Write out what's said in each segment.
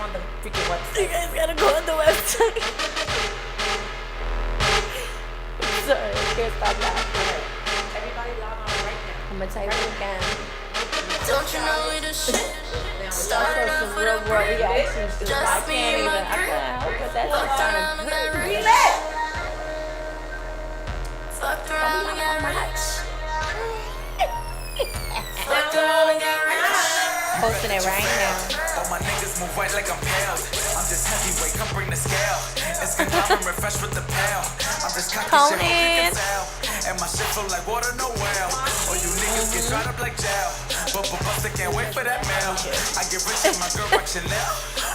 on the freaking website. You guys gotta go on the website. Sorry, I can't stop laughing. Everybody log on right now. I'm gonna type it again. Don't you know we the shit? Started Some off real with a world brick. reactions. I Just me can't and even. my I grip. can't help it. That's Fucked all. around and got rich. Relax. Fucked around and got rich. Fucked around and got rich. Posting it right now. All my niggas move right like I'm pale. I'm just heavyweight, come bring the scale. It's conglomerate fresh with the pail. I'm just cocky shit, hope you can tell. And my shit feel like water, no well. Or you niggas get dried up like jail. But Buster can't wait for that mail. I get rich and my girl rock Chanel.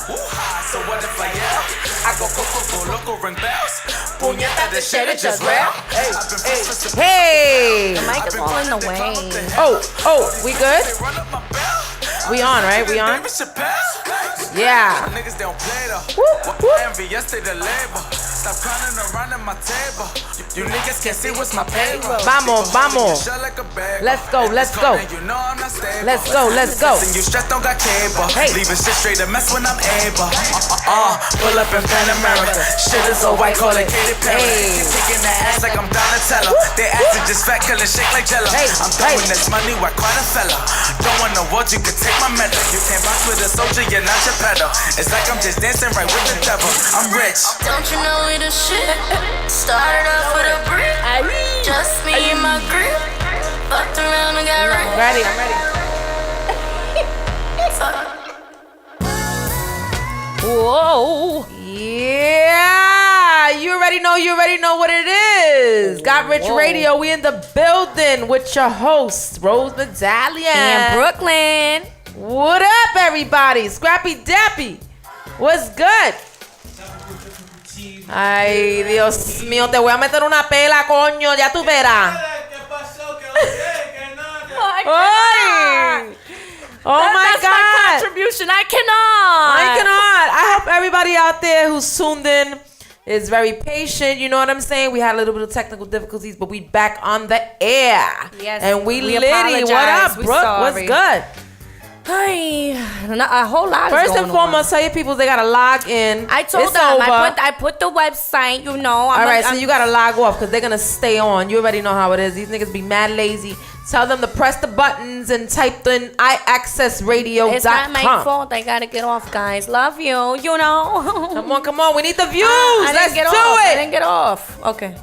Woo-ha, so what if I yell? I go go loco, ring bells. Puñeta, this shit is just real. I've been pressed to Hey. The mic is all in the way. Oh, we good? run up my bell. We on, right? We on? David Chappelle. Yeah. My niggas don't play though. Whoop, whoop. Envy, yes, they the label. Stop clowning around at my table. You niggas can't see what's my payroll. Vamos, vamos. Let's go, let's go. You know I'm not stable. Let's go, let's go. And you stressed, don't got cable. Hey. Leaving shit straight to mess when I'm able. Pull up in Pan America. Shit is so white, call it Katy Perry. Hey. Kicking the ass like I'm Donatello. They acting just fat, killing shake like Jello. Hey, I'm throwing hey. this money like quite a fella. Don't want no words, you can take my medal. You can't box with a soldier, you're not your pedal. It's like I'm just dancing right with the devil. I'm rich. Don't you know we the shit? Started off with a brick. Just me and my grip. Fucked around and got rich. Ready, I'm ready. Whoa. Yeah, you already know what it is. Got Rich Whoa. Radio. We in the building with your host, Rose Medallion. And Brooklyn. What up, everybody? Scrappy Dappy. What's good? Ay, Dios mío, te voy a meter una pela, coño. Ya tú verás. Ay. Oh my That's my God. contribution. I cannot. I hope everybody out there who's tuned in is very patient. You know what I'm saying? We had a little bit of technical difficulties, but we back on the air. Yes, And we litty. apologize. What up, We Brooke? What's sorry. good? Hey, a whole lot First is and going foremost, tell your people they gotta log in. I told It's them. over. I put the website. You know. All right, so you gotta log off because they're gonna stay on. You already know how it is. These niggas be mad lazy. Tell them to press the buttons and type in iAccessRadio.com. It's not my fault. I gotta get off, guys. Love you. You know. Come on. We need the views. I Let's didn't get do off. I it. didn't get off. Okay.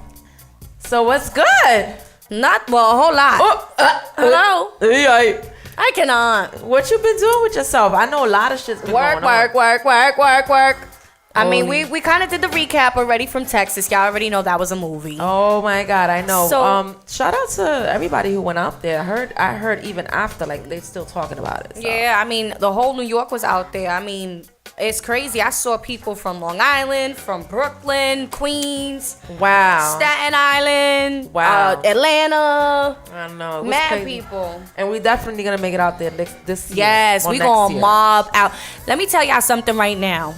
So what's good? Not well. A whole lot. Hello. Hey, I cannot. what you been doing with yourself? I know a lot of shit's been Work. going on. I mean, Holy- we kind of did the recap already from Texas. Y'all already know that was a movie. Oh my God, I know. So- Shout out to everybody who went out there. I heard even after, like, they still talking about it. So. Yeah, I mean, the whole New York was out there. I mean, it's crazy. I saw people from Long Island, from Brooklyn, Queens, Wow. Staten Island, Wow. Atlanta. I know. It was Mad crazy. people. And we definitely gonna make it out there this year. Yes, or we next gonna year. mob out. Let me tell y'all something right now.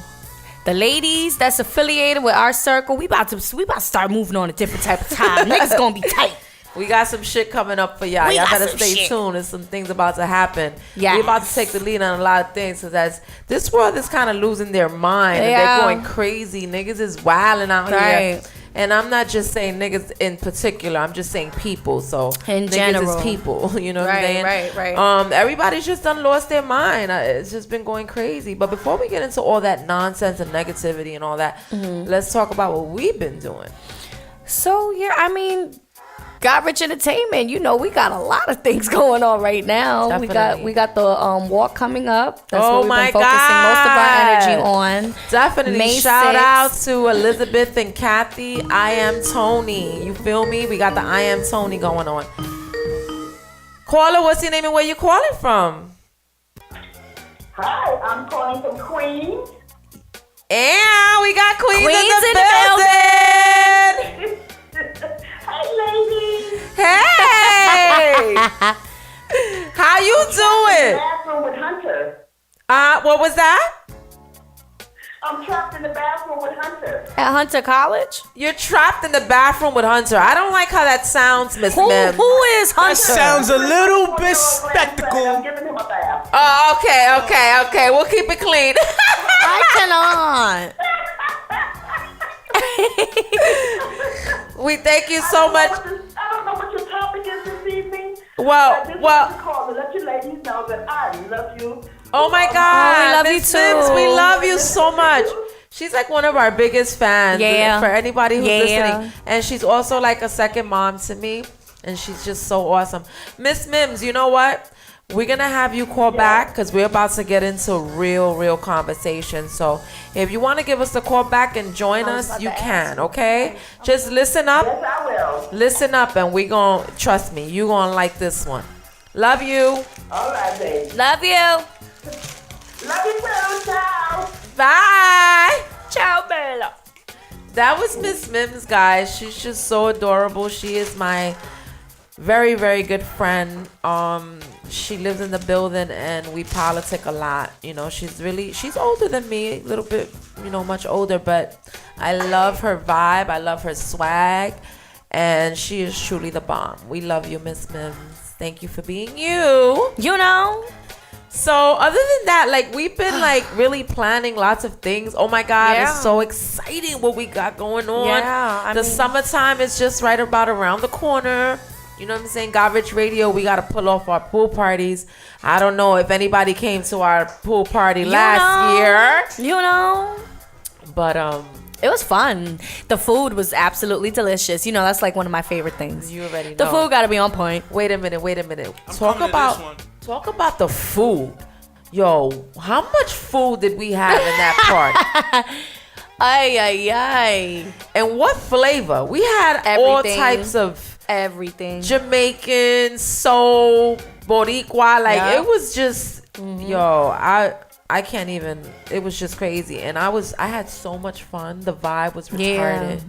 The ladies that's affiliated with our circle, we about to start moving on a different type of time. Niggas gonna be tight. We got some shit coming up for y'all. We Y'all got better some stay shit. tuned. There's some things about to happen. Yes. We about to take the lead on a lot of things. So that's this world is kind of losing their mind. And Yeah. they're going crazy. Niggas is wilding out here. Right. And I'm not just saying niggas in particular. I'm just saying people. So In niggas general. is people. You know what I'm Right, saying? right. Everybody's just done lost their mind. It's just been going crazy. But before we get into all that nonsense and negativity and all that, Mm-hmm. let's talk about what we've been doing. So yeah, I mean, Got Rich Entertainment. You know, we got a lot of things going on right now. Definitely. We got the walk coming up. That's Oh what we've my been focusing most of our energy on. Definitely. May Shout 6th. out to Elizabeth and Kathy. I am Tony. You feel me? We got the I am Tony going on. Caller, what's your name and where you calling from? Hi, I'm calling from Queens. And we got Queens in Queens the in the building. Hi, ladies. Hey. How you doing? Bathroom with Hunter. What was that? I'm trapped in the bathroom with Hunter. At Hunter College. You're trapped in the bathroom with Hunter. I don't like how that sounds, Miss Who Mim. is Hunter? Sounds a little bit I'm spectacle. giving him a bath. Oh, okay. We'll keep it clean. I cannot. We thank you so much. I don't know what your topic is this evening. Well, I just well. want to call to let you ladies know that I love you. Oh my God. we love you Miss Mims, too. we love you so much. She's like one of our biggest fans. Yeah. For anybody who's Yeah. listening. And she's also like a second mom to me. And she's just so awesome. Miss Mims, you know what? We're going to have you call back because we're about to get into real conversation. So if you want to give us a call back and join us, you can, okay? Just listen up. Yes, I will. Listen up and we going to, trust me, you going to like this one. Love you. All right, baby. Love you. Love you too. Ciao. Bye. Ciao, Bella. That was Miss Mims, guys. She's just so adorable. She is my very good friend. She lives in the building and we politic a lot. You know, she's older than me, a little bit, much older, but I love her vibe. I love her swag, and she is truly the bomb. We love you, Miss Mims. Thank you for being you. You know. So other than that, like, we've been like really planning lots of things. Oh my God, Yeah. it's so exciting what we got going on. Yeah, The summertime is just right about around the corner. You know what I'm saying? Garbage Radio, we got to pull off our pool parties. I don't know if anybody came to our pool party last year. You know. But It was fun. The food was absolutely delicious. You know, that's like one of my favorite things. you already know. The food got to be on point. Wait a minute. I'm coming to this one. Talk about the food. Yo, how much food did we have in that party? Ay. And what flavor? We had all Everything. types of Everything. Jamaican, soul, Boricua. Like, Yeah. it was just, yo, I can't even, it was just crazy. And I had so much fun. The vibe was retarded.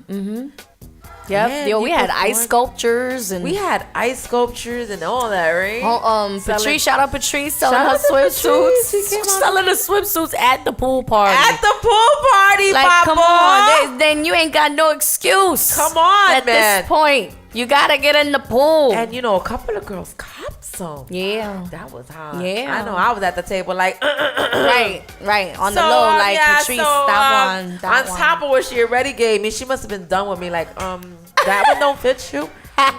Yep. Man, Yo, you we had performed- ice sculptures and We had ice sculptures and all that, right? Patrice, Selling- shout out Patrice selling Shout her out to Patrice. She swimsuits. came out- Selling the swimsuits at the pool party. At the pool party, like, Papa. come on. Then you ain't got no excuse. Come on, at man. this point. You gotta get in the pool. And a couple of girls copped some. yeah. That was hot. Yeah. I know. I was at the table like, Right. On the low, like Patrice, that one. on top of what she already gave me, she must have been done with me. Like, that one don't fit you.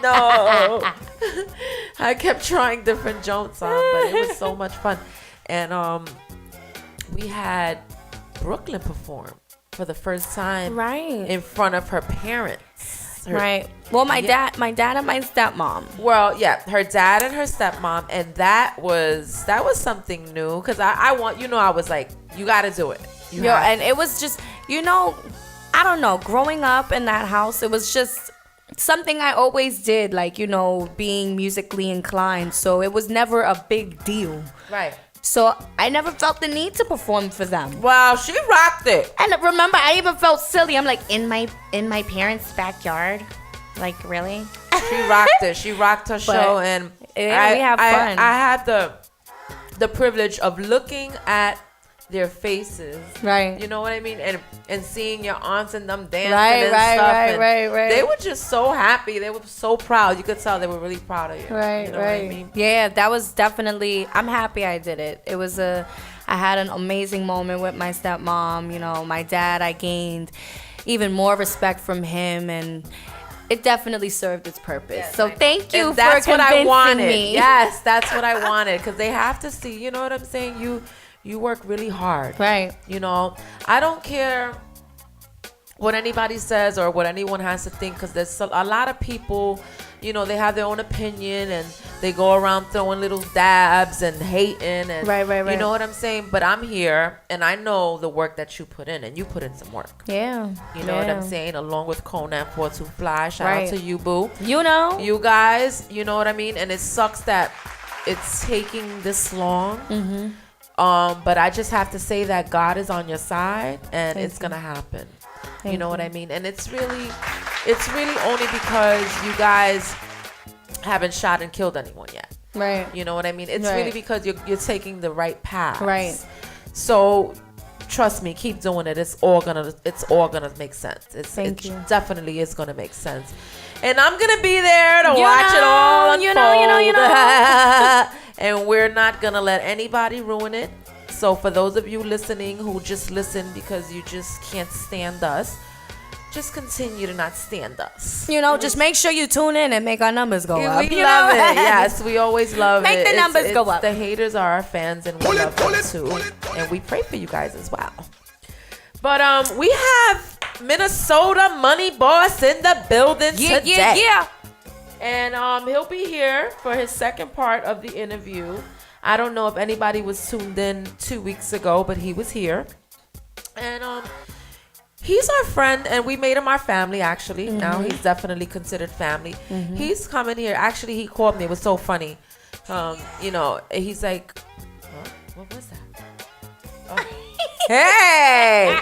No. I kept trying different jokes on, but it was so much fun. And we had Brooklyn perform for the first time, Right. in front of her parents. Right. Well, my dad and my stepmom. Well, yeah, her dad and her stepmom, and that was something new because I want, I was like, you got to do it. And it was just, I don't know, growing up in that house, it was just something I always did, like, being musically inclined. So it was never a big deal. Right. So I never felt the need to perform for them. Wow, she rocked it. And remember, I even felt silly. I'm like, in my parents' backyard? Like, really? She rocked it. She rocked her show, and we have fun. I had the privilege of looking at their faces. Right. You know what I mean? And seeing your aunts and them dancing Right, and right, stuff. right, and right. They were just so happy. They were so proud. You could tell they were really proud of you. Right, You know what I mean? Yeah, that was definitely, I'm happy I did it. I had an amazing moment with my stepmom. My dad, I gained even more respect from him, and it definitely served its purpose. So thank you And that's for what I convincing wanted. me. Yes, that's what I wanted, because they have to see. You know what I'm saying? You work really hard. Right. I don't care what anybody says or what anyone has to think, because there's a lot of people, they have their own opinion and they go around throwing little dabs and hating and Right. you know what I'm saying? But I'm here and I know the work that you put in, and you put in some work. Yeah. You know what I'm saying? Along with Conan 42 Fly. Shout Right. out to you, boo. You You guys, you know what I mean? And it sucks that it's taking this long. But I just have to say that God is on your side, and it's gonna happen. You know what I mean? And it's really only because you guys haven't shot and killed anyone yet. Right. You know what I mean? It's Right. really because you're taking the right path. Right. So trust me, keep doing it. It's all gonna make sense. Thank it you. definitely is gonna make sense. And I'm gonna be there to You watch it know, all unfold. you know. And we're not gonna let anybody ruin it. So for those of you listening who just listen because you just can't stand us, just continue to not stand us. You know, just make sure you tune in and make our numbers go up. We you love know? it. Yes, we always love Make it. the numbers go up. The haters are our fans, and we love them too. And we pray for you guys as well. But we have Minnesota Money Boss in the building today. Yeah. And he'll be here for his second part of the interview. I don't know if anybody was tuned in 2 weeks ago, but he was here. And he's our friend, and we made him our family, actually. Now he's definitely considered family. He's coming here. Actually, he called me. It was so funny. You know, he's like, huh? What was that? Oh. Hey!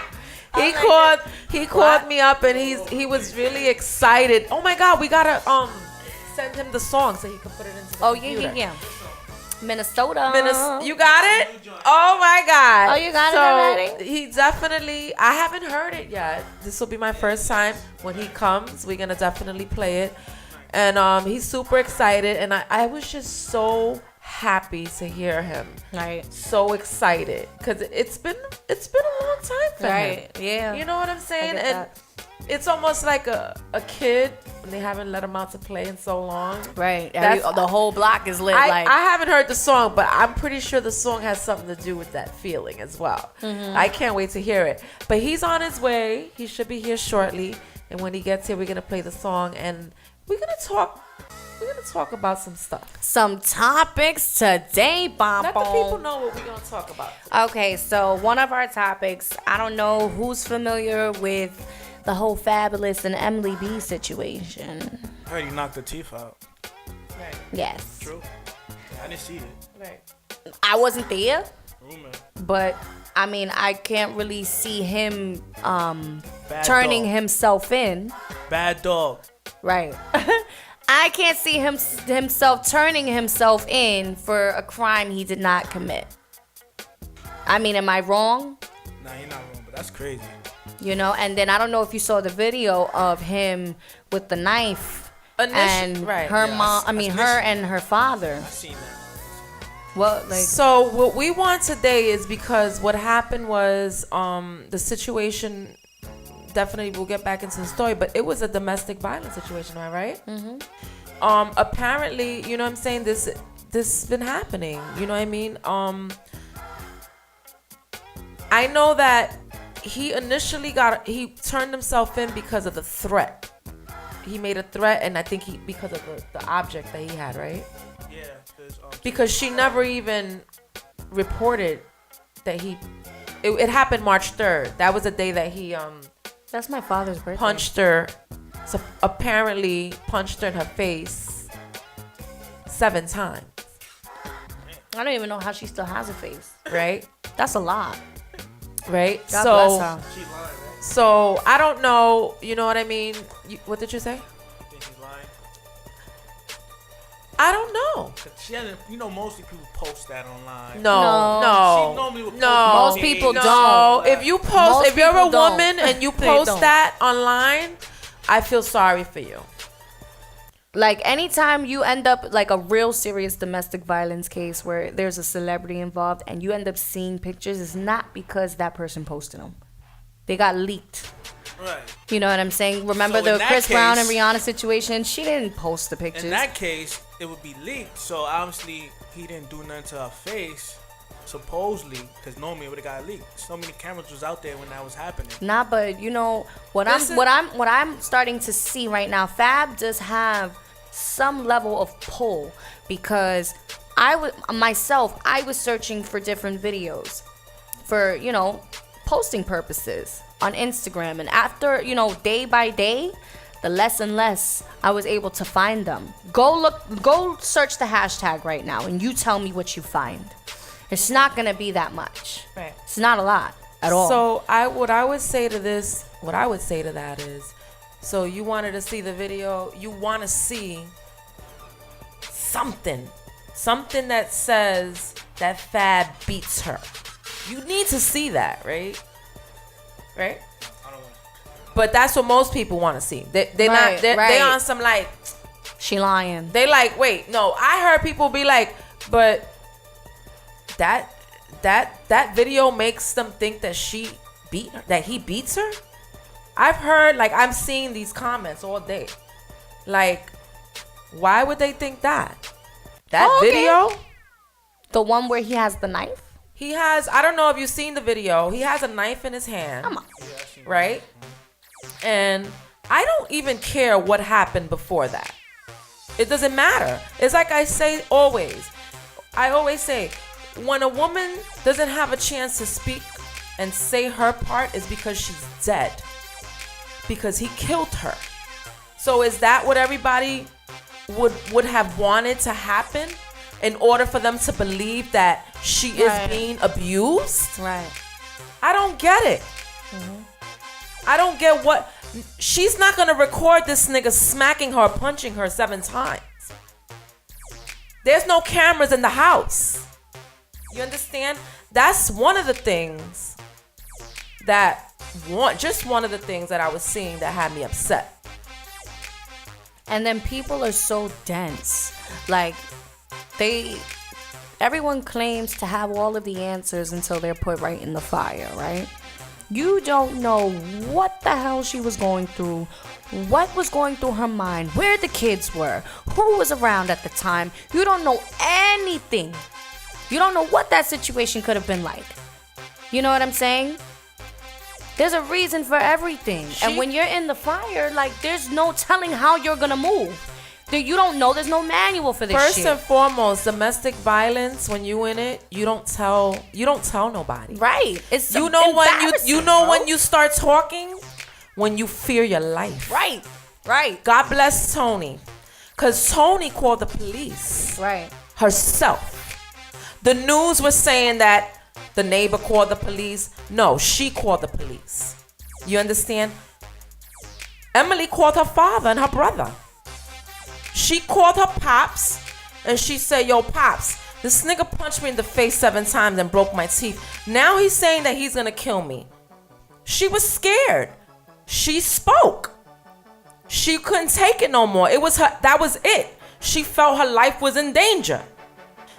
He called me up, and he was really excited. Oh my God, we gotta send him the song so he can put it into the computer. Yeah. Minnesota. You got it? Oh my God. Oh, you got it already? He definitely, I haven't heard it yet. This will be my first time. When he comes, we're going to definitely play it. And he's super excited. And I was just so happy to hear him. Right. So excited. Because it's been a long time for him. Right. Yeah. You know what I'm saying? I get And that. it's almost like a kid when they haven't let him out to play in so long. Right. That's- The whole block is lit. I haven't heard the song, but I'm pretty sure the song has something to do with that feeling as well. I can't wait to hear it. But he's on his way. He should be here shortly. And when he gets here, we're gonna play the song, and we're gonna talk about some stuff. some topics today, Bomb. Let the people know what we're gonna talk about. Okay, so one of our topics, I don't know who's familiar with the whole Fabulous and Emily B situation. I already knocked the teeth out. Right. Yes. True. I didn't see it. Right. I wasn't there, Rumor. but I mean, I can't really see him Bad turning dog. himself in. Bad dog. Right. I can't see himself turning himself in for a crime he did not commit. I mean, am I wrong? Nah, you're not wrong, but that's crazy. You know, and then I don't know if you saw the video of him with the knife and Right. her Yeah, mom. I mean, her initially. and her father. I seen that. Well, like, So what we want today is because what happened was the situation. Definitely, we'll get back into the story, but it was a domestic violence situation, am I right? Mm-hmm. Apparently, you know what I'm saying, this been happening. You know what I mean? I know that he initially he turned himself in because of the threat. He made a threat, and I think because of the object that he had, right? Yeah. There's, Because she never even reported that it happened March 3rd. That was the day that he that's my father's birthday. punched her. So apparently punched her in her face 7 times, I don't even know how she still has a face. right? That's a lot. Right? God bless her. she lying, right? So I don't know, you know what I mean? What did you say? I think she's lying. I don't know. 'Cause she hasn't, you know, mostly people post that online. No. She normally would post Most people no. don't. If you post, Most if you're a people don't. woman and you They post don't. that online, I feel sorry for you. Like, anytime you end up like a real serious domestic violence case where there's a celebrity involved and you end up seeing pictures, it's not because that person posted them. They got leaked. Right. You know what I'm saying? Remember So the in that Chris Brown and case- Rihanna situation? She didn't post the pictures. In that case, it would be leaked. So obviously, he didn't do nothing to her face, supposedly, because normally it would have got leaked. So many cameras was out there when that was happening. Nah, but you know what Listen- what I'm starting to see right now. Fab does have some level of pull because I was searching for different videos for, you know, posting purposes on Instagram, and after, you know, day by day, the less and less I was able to find them. Go search the hashtag right now and you tell me what you find. It's not gonna be that much. Right. It's not a lot at all. So what I would say to that is, so you wanted to see the video, you want to see something that says that Fab beats her. You need to see that, right? Right? I don't want But that's what most people want to see. They're Right, not. They right. on some like. She lying. They like. Wait, no. I heard people be like, but that that video makes them think that he beats her. I've heard, like, I'm seeing these comments all day. Like, why would they think that? That video? The one where he has the knife? He has, I don't know if you've seen the video. He has a knife in his hand. Come on. Right? And I don't even care what happened before that. It doesn't matter. It's like I say always. I always say, when a woman doesn't have a chance to speak and say her part is because she's dead. Because he killed her. So is that what everybody would have wanted to happen in order for them to believe that she is being abused? Right. I don't get it. I don't get what. She's not gonna record this nigga smacking her, punching her 7 times. There's no cameras in the house. You understand? That's one of the things just one of the things that I was seeing that had me upset. And then people are so dense. Like, everyone claims to have all of the answers until they're put right in the fire, right? You don't know what the hell she was going through, what was going through her mind, where the kids were, who was around at the time. You don't know anything. You don't know what that situation could have been like. You know what I'm saying? There's a reason for everything. And when you're in the fire, like, there's no telling how you're gonna move. You don't know. There's no manual for this shit. First and foremost, domestic violence, when you in it, you don't tell nobody. Right. It's when you start talking, when you fear your life. Right. Right. God bless Tony. Cause Tony called the police. Right. Herself. The news was saying that the neighbor called the police. No, she called the police. You understand? Emily called her father and her brother. She called her pops and she said, yo, pops, this nigga punched me in the face 7 times and broke my teeth. Now he's saying that he's gonna kill me. She was scared. She spoke. She couldn't take it no more. It was her, that was it. She felt her life was in danger.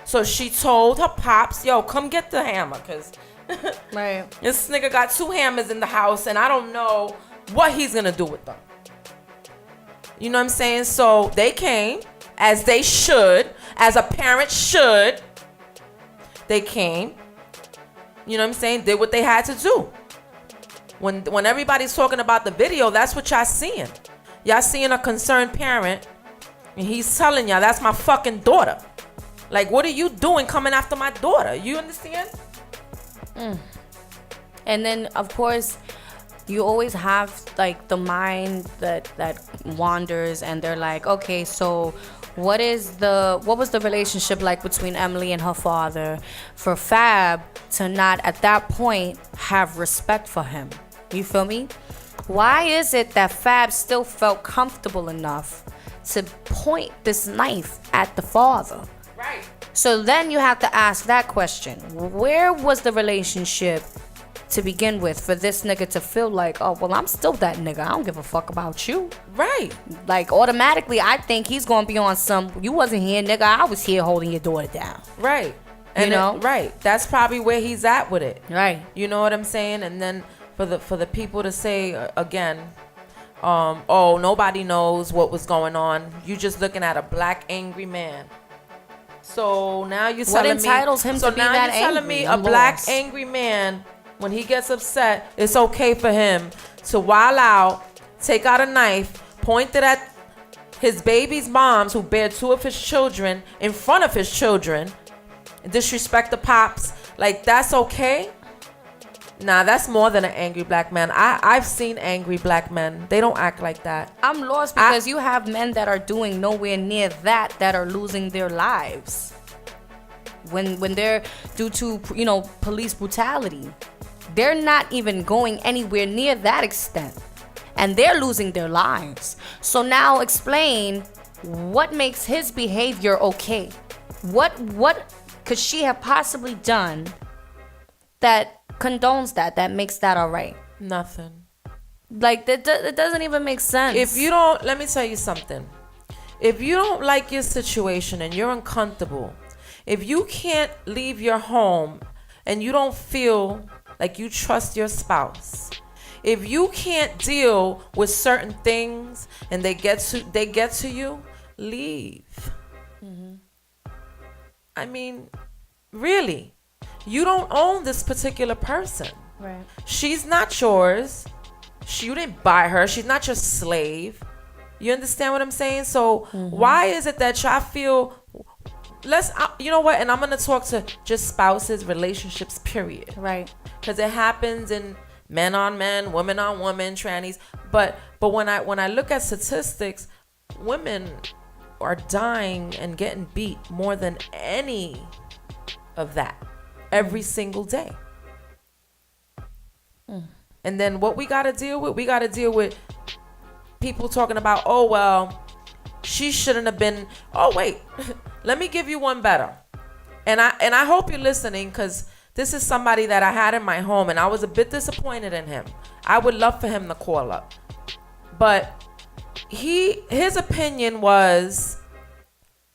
So she told her pops, yo, come get the hammer, because right. This nigga got 2 hammers in the house and I don't know what he's gonna do with them. You know what I'm saying? So they came, as they should, as a parent should. They came, you know what I'm saying, did what they had to do. When everybody's talking about the video, that's what y'all seeing. Y'all seeing a concerned parent, and he's telling y'all, that's my fucking daughter. Like, what are you doing coming after my daughter? You understand? And then, of course, you always have, like, the mind that wanders, and they're like, okay, so what was the relationship like between Emily and her father for Fab to not at that point have respect for him? You feel me? Why is it that Fab still felt comfortable enough to point this knife at the father? Right. So then you have to ask that question. Where was the relationship to begin with for this nigga to feel like, oh, well, I'm still that nigga. I don't give a fuck about you. Right. Like, automatically, I think he's going to be on some, you wasn't here, nigga. I was here holding your daughter down. Right. And you know? Right. That's probably where he's at with it. Right. You know what I'm saying? And then for the people to say, again, oh, nobody knows what was going on. You just looking at a black angry man. So now you're telling me. What entitles him to be that angry? So now you're telling me a black angry man, when he gets upset, it's okay for him to wild out, take out a knife, point it at his baby's moms who bear 2 of his children in front of his children, disrespect the pops. Like, that's okay? Nah, that's more than an angry black man. I've seen angry black men. They don't act like that. I'm lost because you have men that are doing nowhere near that are losing their lives. When they're due to, police brutality. They're not even going anywhere near that extent. And they're losing their lives. So now explain what makes his behavior okay. What could she have possibly done that condones that makes that all right? Nothing. Like, it doesn't even make sense. If you don't, let me tell you something. If you don't like your situation and you're uncomfortable, if you can't leave your home and you don't feel like you trust your spouse, if you can't deal with certain things and they get to you, leave. I mean, really, you don't own this particular person. Right. She's not yours. You didn't buy her. She's not your slave. You understand what I'm saying? So why is it that y'all feel, you know what? And I'm going to talk to just spouses, relationships, period. Right. Because it happens in men on men, women on women, trannies. But when I look at statistics, women are dying and getting beat more than any of that every single day. And then what we got to deal with people talking about, oh, well, she shouldn't have been. Oh, wait, let me give you one better. And I hope you're listening, because this is somebody that I had in my home and I was a bit disappointed in him. I would love for him to call up. But his opinion was,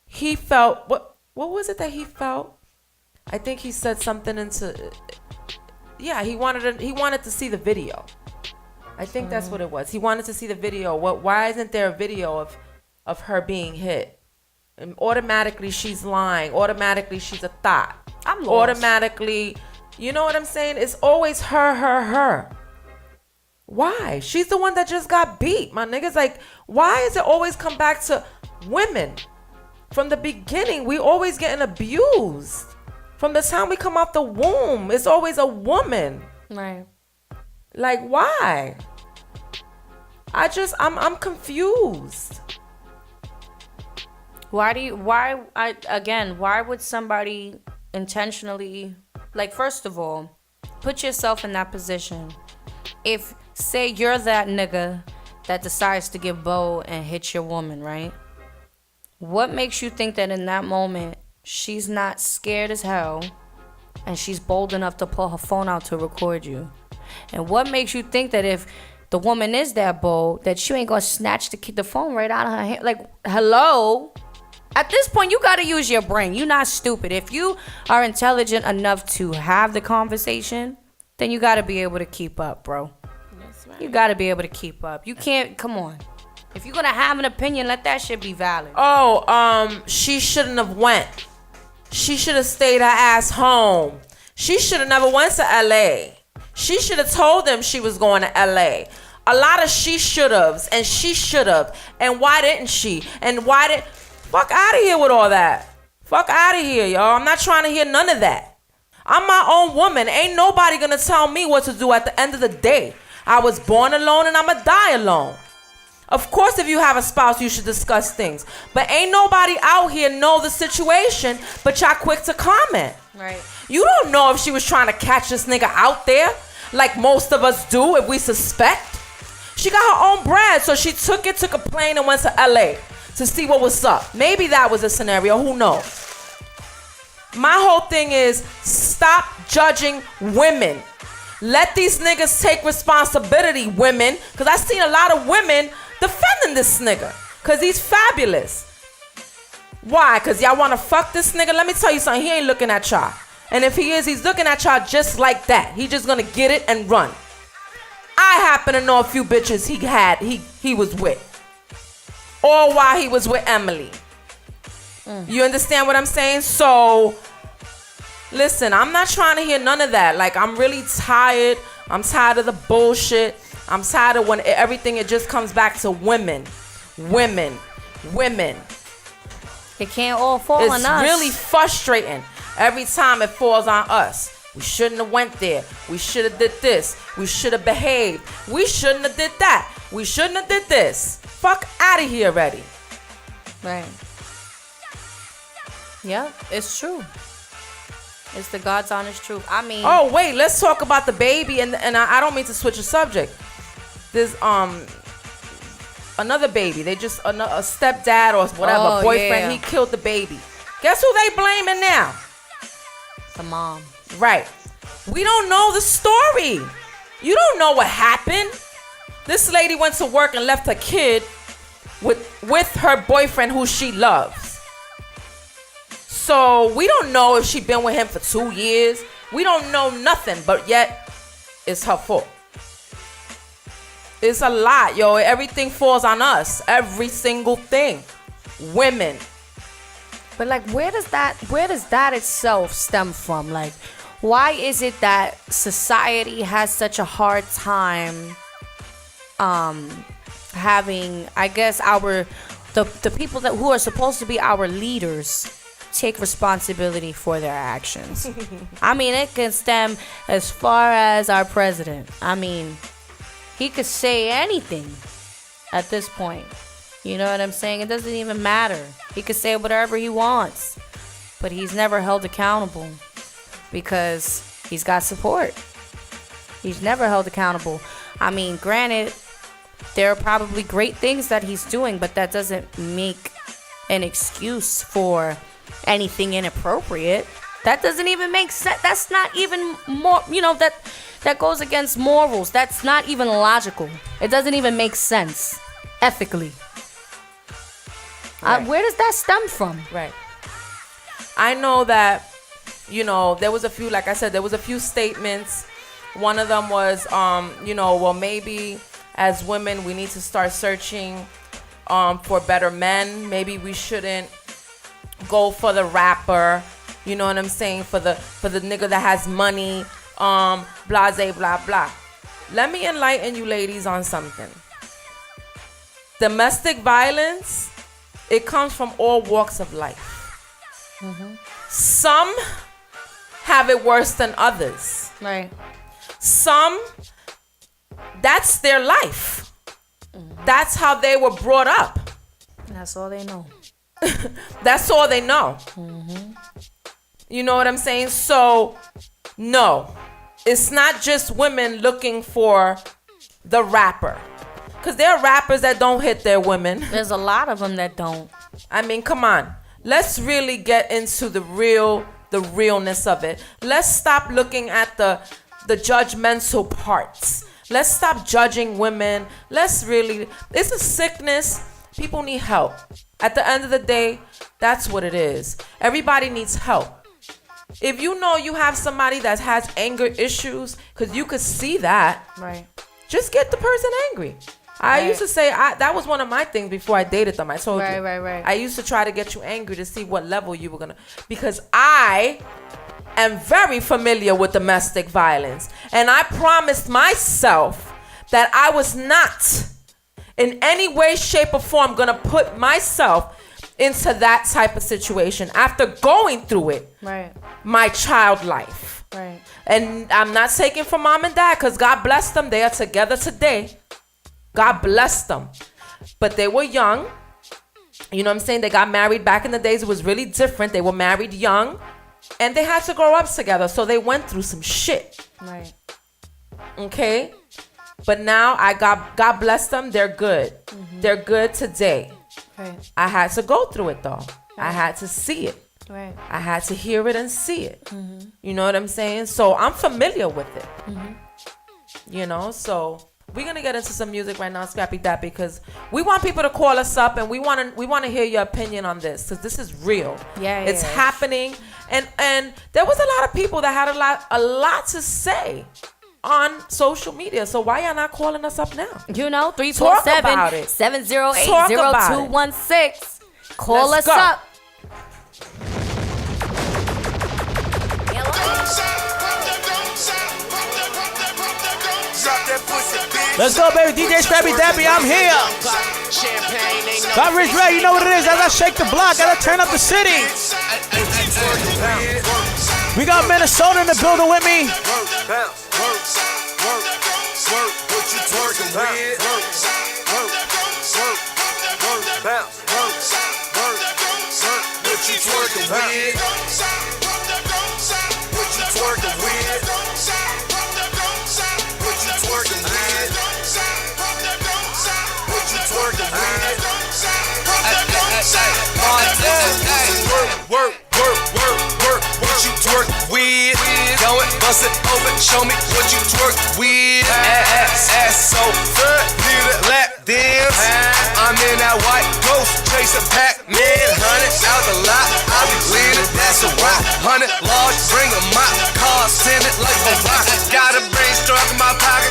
he felt, what was it that he felt? I think he said something he wanted to see the video. I think that's what it was. He wanted to see the video. Why isn't there a video of her being hit? And automatically she's lying. Automatically she's a thought. I'm lost. Automatically, you know what I'm saying? It's always her. Why? She's the one that just got beat. My niggas, like, why is it always come back to women? From the beginning, we always getting abused. From the time we come out the womb, it's always a woman. Right. Like, why? I'm confused. Why would somebody intentionally, like, first of all, put yourself in that position. If, say, you're that nigga that decides to get bold and hit your woman, right? What makes you think that in that moment she's not scared as hell and she's bold enough to pull her phone out to record you? And what makes you think that if the woman is that bold, that you ain't gonna snatch the phone right out of her hand? Like, hello? At this point, you gotta use your brain. You're not stupid. If you are intelligent enough to have the conversation, then you gotta be able to keep up, bro. That's right. You gotta be able to keep up. You can't, come on. If you're gonna have an opinion, let that shit be valid. Oh, she shouldn't have went. She should have stayed her ass home. She should have never went to LA. She should have told them she was going to LA. A lot of she should have's and she should have. And why didn't she? And why did... Fuck out of here with all that. Fuck out of here, y'all. I'm not trying to hear none of that. I'm my own woman. Ain't nobody gonna tell me what to do at the end of the day. I was born alone and I'ma die alone. Of course, if you have a spouse, you should discuss things. But ain't nobody out here know the situation, but y'all quick to comment. Right. You don't know if she was trying to catch this nigga out there, like most of us do if we suspect. She got her own bread, so she took a plane and went to LA to see what was up. Maybe that was a scenario, who knows? My whole thing is, stop judging women. Let these niggas take responsibility, women, because I seen a lot of women defending this nigga, because he's fabulous. Why? Because y'all want to fuck this nigga? Let me tell you something, he ain't looking at y'all. And if he is, he's looking at y'all just like that. He just gonna get it and run. I happen to know a few bitches he was with. Or while he was with Emily. You understand what I'm saying? So, listen, I'm not trying to hear none of that. Like, I'm really tired. I'm tired of the bullshit. I'm tired of when everything, it just comes back to women. Women. It can't all fall on us. It's really frustrating every time it falls on us. We shouldn't have went there. We should have did this. We should have behaved. We shouldn't have did that. We shouldn't have did this. Fuck out of here already. Right. Yeah, it's true. It's the God's honest truth. I mean... Oh, wait. Let's talk about the baby. And I don't mean to switch the subject. There's another baby. They just... a stepdad or whatever. Boyfriend. Yeah. He killed the baby. Guess who they blaming now? The mom. Right. We don't know the story. You don't know what happened. This lady went to work and left her kid with her boyfriend who she loves. So we don't know if she's been with him for 2 years. We don't know nothing, but yet it's her fault. It's a lot, yo. Everything falls on us. Every single thing. Women. But like, where does that itself stem from? Like, why is it that society has such a hard time having, I guess, the people who are supposed to be our leaders take responsibility for their actions? I mean, it can stem as far as our president. I mean, he could say anything at this point. You know what I'm saying? It doesn't even matter. He could say whatever he wants, but he's never held accountable because he's got support. He's never held accountable. I mean, granted, there are probably great things that he's doing, but that doesn't make an excuse for anything inappropriate. That doesn't even make sense. That's not even more, that goes against morals. That's not even logical. It doesn't even make sense ethically. Right. Where does that stem from? Right. I know that, there was a few, like I said, there was a few statements. One of them was, well, maybe as women, we need to start searching for better men. Maybe we shouldn't go for the rapper, you know what I'm saying, for the nigga that has money, blase, blah, blah. Let me enlighten you ladies on something. Domestic violence, it comes from all walks of life. Mm-hmm. Some have it worse than others. Right. Some, that's their life. Mm-hmm. That's how they were brought up. That's all they know. That's all they know. Mm-hmm. You know what I'm saying? So, no. It's not just women looking for the rapper. Because there are rappers that don't hit their women. There's a lot of them that don't. I mean, come on. Let's really get into the realness of it. Let's stop looking at the judgmental parts. Let's stop judging women. It's a sickness. People need help. At the end of the day, that's what it is. Everybody needs help. If you know you have somebody that has anger issues, because you could see that, right? Just get the person angry. I used to say that was one of my things before I dated them. I told you. Right. I used to try to get you angry to see what level you were gonna, because I am very familiar with domestic violence, and I promised myself that I was not in any way, shape, or form gonna put myself into that type of situation after going through it. Right. My child life. Right. And I'm not taking from mom and dad, because God bless them. They are together today. God bless them. But they were young. You know what I'm saying? They got married back in the days. It was really different. They were married young. And they had to grow up together. So they went through some shit. Right. Okay? But now God bless them. They're good. Mm-hmm. They're good today. Right. I had to go through it though. Right. I had to see it. Right. I had to hear it and see it. Mm-hmm. You know what I'm saying? So I'm familiar with it. Mm-hmm. So we're gonna get into some music right now, Scrappy Dappy, because we want people to call us up and we want to hear your opinion on this, because this is real. Yeah, it's happening, and there was a lot of people that had a lot to say on social media. So why y'all not calling us up now? 347-708-0216. Call us up. Let's go, baby. DJ Scrappy Dappy, I'm here. Got Rich Ray, you know what it is. As I shake the block, gotta turn up the city. We got Minnesota in the building with me. Work, what you twerk with? Go and bust it open, show me what you twerk with. Ass so good, need a lap dance. I'm in that white ghost, chasing Pac-Man, 100 out the lot. I be leaning, that's a rock. 100 large, bring a mop. Car send it like a rock. Got a brain struck in my pocket.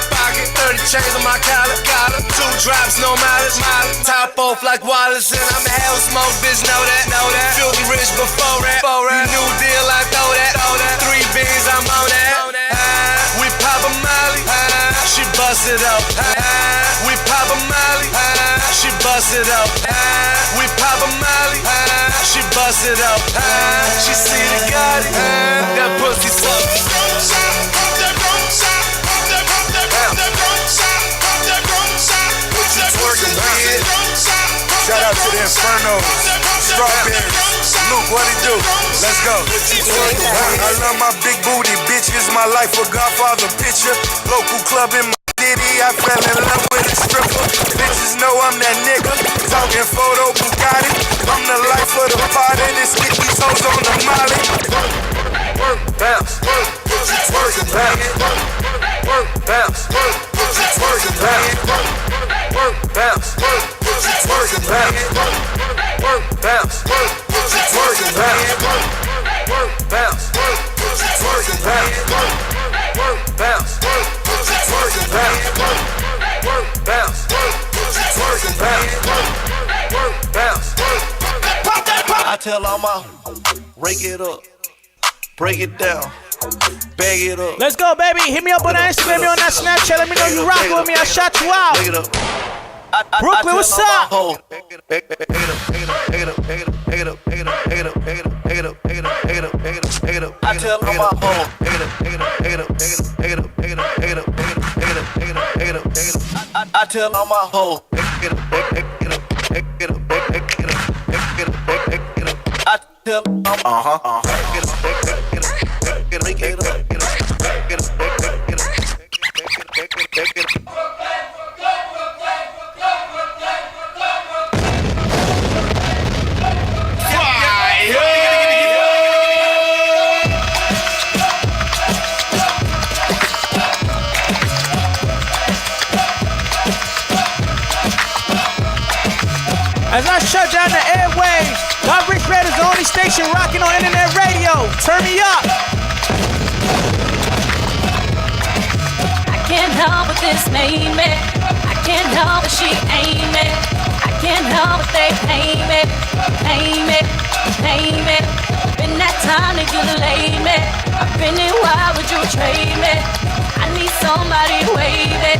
30 chains on my collar. 2 drops, no mileage. Top off like Wallace, and I'm a hell smoke, bitch, know that. Filthy rich before that. New deal, I throw that. 3 beans, I'm on that. We pop a molly, she bust it up. We pop a molly, she bust it up. We pop a molly, she bust it up. She see the Gotti, that pussy suck. Shout out to the Inferno, Strawberry, Luke, what he do? Let's go. I love my big booty, bitch, is my life a Godfather picture. Local club in my city, I fell in love with a stripper. Bitches know I'm that nigga, talking photo Bugatti. I'm the life of the party, this get these hoes on the molly. Work, bounce, work, twerk, bounce. Work, bounce, work, twerk, bounce. Work, bounce, work, twerk, bounce. Work, bounce, work, twerk, bounce. Work, bounce, work, twerk, bounce. Work, bounce, work, twerk, bounce. Work, bounce, work, twerk, bounce. Work, bounce, work. I tell all my rake it up, break it down, bag it up. Let's go, baby. Hit me up on that Instagram, me on that Snapchat. Let me know you rockin' with me. I shot you out. Brooklyn, what's up? I tell all my hoes. I tell all my hoes. I As I shut down the airwaves, God Rich Red is the only station rocking on internet radio. Turn me up. I can't help but this made me. I can't help but she ain't me. I can't help but they pay me. Been that time that you laid me. I've been in, why would you trade me? I need somebody to wave it.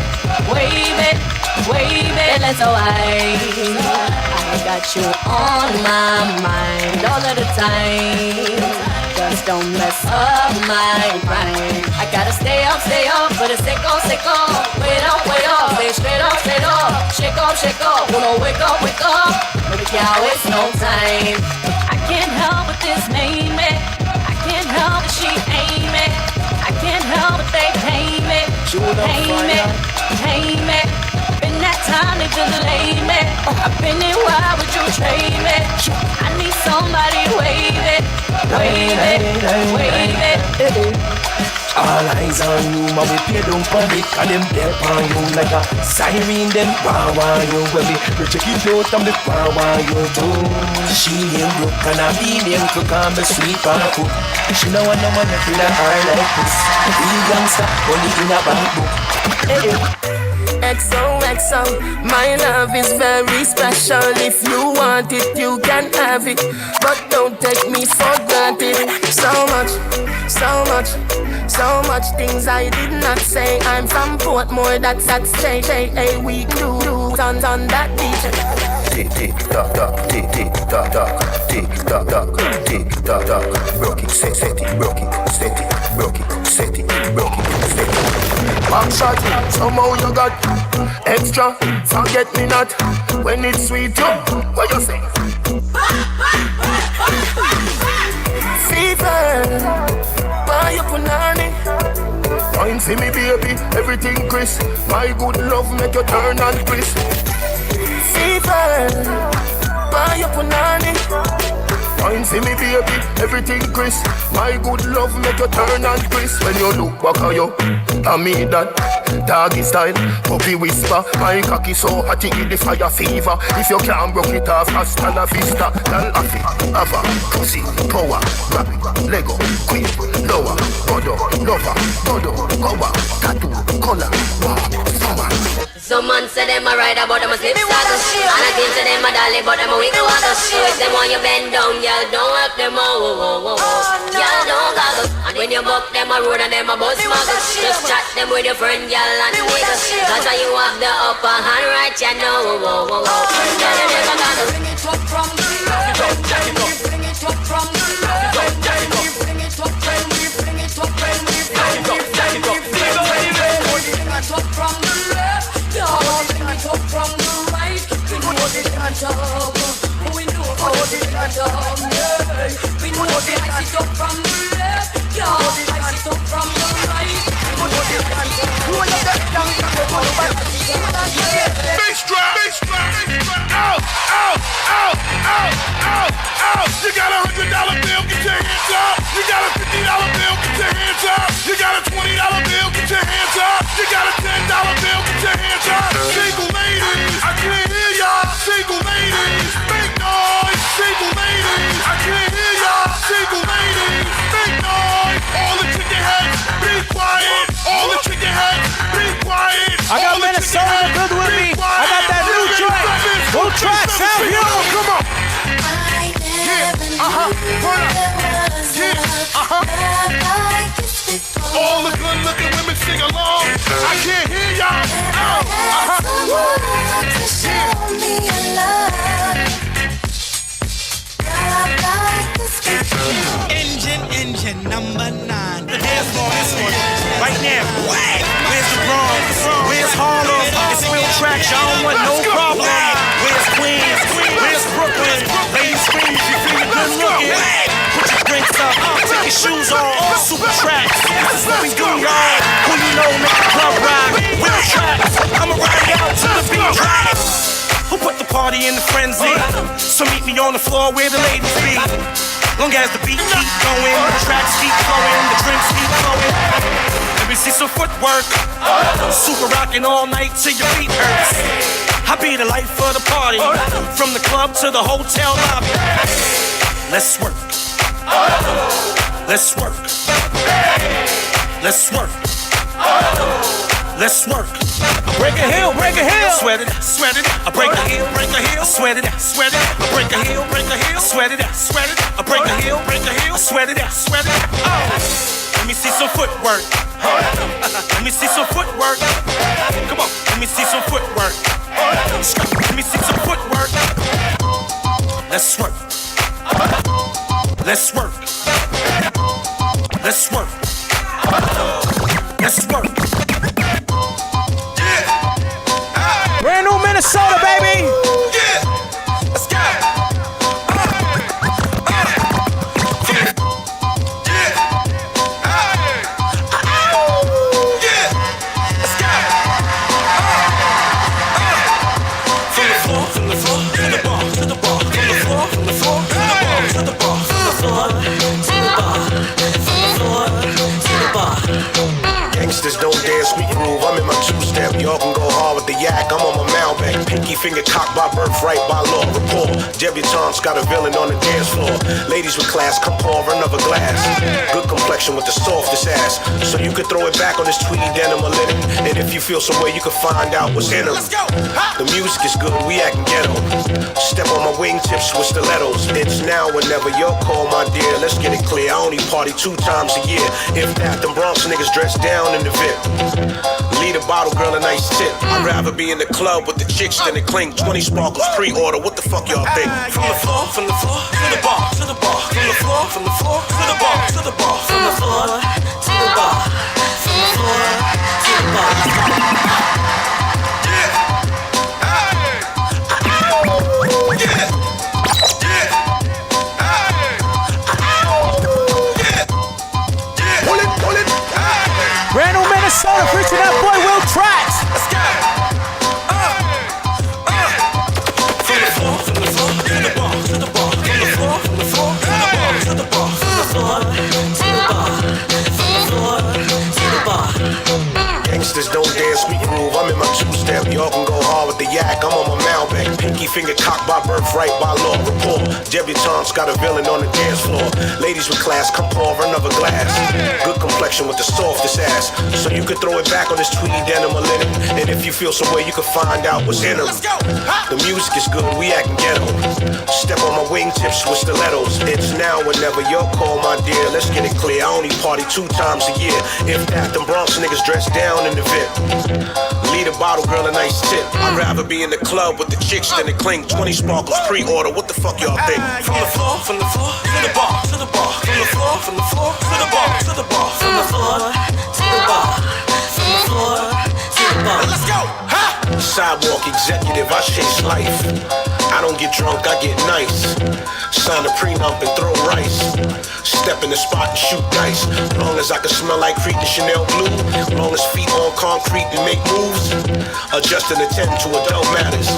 Let's go. I got you on my mind all of the time. Just don't mess up my brain. I gotta stay up, but it's sick on. Wait up, stay straight up. Shake up, wanna wake up. Baby, can't waste no time. I can't help but this made me. I can't help but she ain't me. I can't help but they pay me. Been that time they just laid me. I've been in, why would you trade me? I need somebody to wave it. All eyes on you, man, we pay down for it. And them there on you like a siren. Them power you when we check it out and the power you too. She ain't broke and I be them cook and be sweet and cook. She know want no man to feel her like this. We gangsta, only in a bank book. XOXO, my love is very special. If you want it, you can have it, but don't take me for granted. So much things I did not say. I'm from Portmore, that's at stage. Hey, we do on that beach. Tick tock tock, tick tock tock, tick tock tock, tick tock tock. Broke it, set it, broke it, set it, broke it, set it, broke it, set it. Back shot, somehow you got extra. Forget me not when it's sweet. Yo, what you say? Fever, buy your punani. Wine for me, baby, everything crisp. My good love make you turn and crisp. Fever, buy your punani. Wine for me, baby, everything crisp. My good love make you turn and crisp. When you look back at you, I mean that. doggy style, puppy whisper. My cocky so hot it give the fire fever. If you can't broke it off, hasta la vista. Girl, afi, ava, pussy, power, grab it, Lego, queen, lower, bodo, lover, bodo, goa, tattoo, color, wow, summer. Some man say them a ride about them a slip saddle, and I think say them a dolly but them a wiggle waggle. So if them want you bend down, y'all don't help them out. Y'all don't goggle. And when you buck them a road and them a bus muggle, just chat them with your friend, y'all and niggas. Cause you have the upper hand right, you know. Y'all never goggle. Bring it up from the left, bring it up from the left, bring it up when we bring it up when we bring it up from the left. Bring it up from the right. We know the top. We know the top. We know the ice it up from the left. Ice it up from the right. Bass drop, bass drop, out, out, out, out, out, out. You got $100 bill, get your hands up. You got a $50 bill, get your hands up. You got a $20 bill, get your hands up. You got a $10 bill, get your hands up. Single ladies, I can't hear y'all. Single ladies, make noise. Single ladies, I can't hear y'all. Single ladies, make noise. All the chicken heads, be quiet. All the chicken heads, be quiet. I got Minnesota good with me. I got that new joint. New track, sound here. Come on. All the good looking women sing along. I can't hear y'all. Engine number 9. The dance floor is on right now. Where's the Bronx? Where's Harlem? It's real tracks, y'all don't want no problem. Where's Queens? Where's Brooklyn? Ladies scream if you feel good looking. Put your drinks up, take your shoes off. Super tracks, this is what we do, y'all. Who you know make the club rock? Real tracks, I'ma ride out to the beat drop. Who put the party in the frenzy? So meet me on the floor where the ladies be. Long as the beat keep going, the tracks keep flowing, the drinks keep flowing. Let me see some footwork. Super rocking all night till your feet hurts. I be the life of the party, from the club to the hotel lobby. Let's work. Let's work. Let's work. Let's work. Break a heel, break a heel. Sweat it, sweat it. I break a heel, sweat it, sweat it. I break a heel, sweat it, sweat it. I break a heel, sweat it, sweat it. Oh, let me see some footwork. Let me see some footwork. Come on, let me see some footwork. Let me see some footwork. Let's work. Let's work. Let's work. Let's work. Brand new Minnesota, baby. Yeah, let's go. Gangsters don't dance, we groove. I'm in my two-step. Y'all can go hard with the yak. I'm on my Malbec. Pinky finger cocked by birthright, by law. Rapport. Debutantes got a villain on the dance floor. Ladies with class, come pour another glass. Good complexion with the softest ass. So you could throw it back on this tweed denim or linen. And if you feel some way, you can find out what's in them. The music is good, we acting ghetto. Step on my wingtips with stilettos. It's now or never. Your call, my dear. Let's get it clear. I only party 2 times a year. If that, them Bronx niggas dress down in the VIP. Lead a bottle, girl, a nice tip. I'd rather be in the club with the chicks than the clink. 20 sparkles pre-order. What the fuck y'all think? From the floor to the bar, to the bar. From the floor to the bar, to the bar. From the floor to the bar, from the floor to the bar. Brand new Minnesota, featuring that boy Will Trax. Let's go. From the floor to the bar, to the bar. From the floor to the bar, to the bar. From the floor to the bar, from the floor to the bar. gangsters don't dance, we groove. I'm in my two-step, y'all can go hard with the yak. I'm on my Malbec, pinky finger cocked by birthright, by law. Rapport, debutantes got a villain on the dance floor. Ladies with class, come pour another glass. Good complexion with the softest ass, so you can throw it back on this tweed denim or linen. And if you feel some way, you can find out what's in them. The music is good, we acting ghetto. Step on my wingtips with stilettos. It's now or never, your call, my dear. Let's get it clear, I only party 2 times a year. If that, them Bronx niggas dress down in the VIP. Lead a bottle, girl, a nice tip. I'd rather be in the club with the chicks than the clink. 20 sparkles, pre-order, what the fuck y'all think? From the floor to the bar, to the bar. From the floor to the bar, to the bar. From the floor to the bar, from the floor to the bar. Let's go! Sidewalk executive, I chase life. I don't get drunk, I get nice. Sign a prenup and throw rice. Step in the spot and shoot dice. Long as I can smell like Creed and Chanel Blue. Long as feet on concrete and make moves. Adjust and attend to adult matters.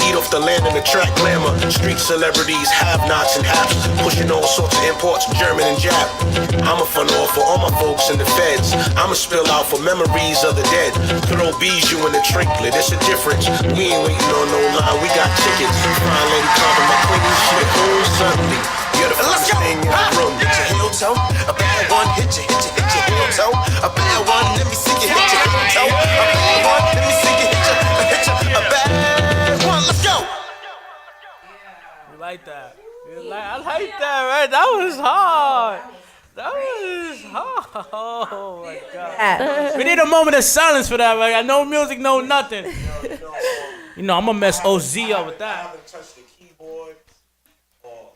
Eat off the land and attract glamour. Street celebrities, have-nots and haps. Pushing all sorts of imports, German and Jap. I'm a fun off for all my folks in the feds. I'ma spill out for memories of the dead. Throw bijou in the trinket, it's a difference. We ain't waiting on no line, we got tickets. Fine lady carving my queen, she the whole Sunday. You're the first thing in the room. Hit your heel toe, a bad one, hit your heel toe. A bad one, let me see you hit your heel toe. A bad one, let me see you hit your, a bad one, let's go. You like that? I like that, right? That was hard. That was hard. Oh my God. We need a moment of silence for that. Like, no music, no nothing. You know, I'm gonna mess OZ up with that. I haven't touched the keyboard or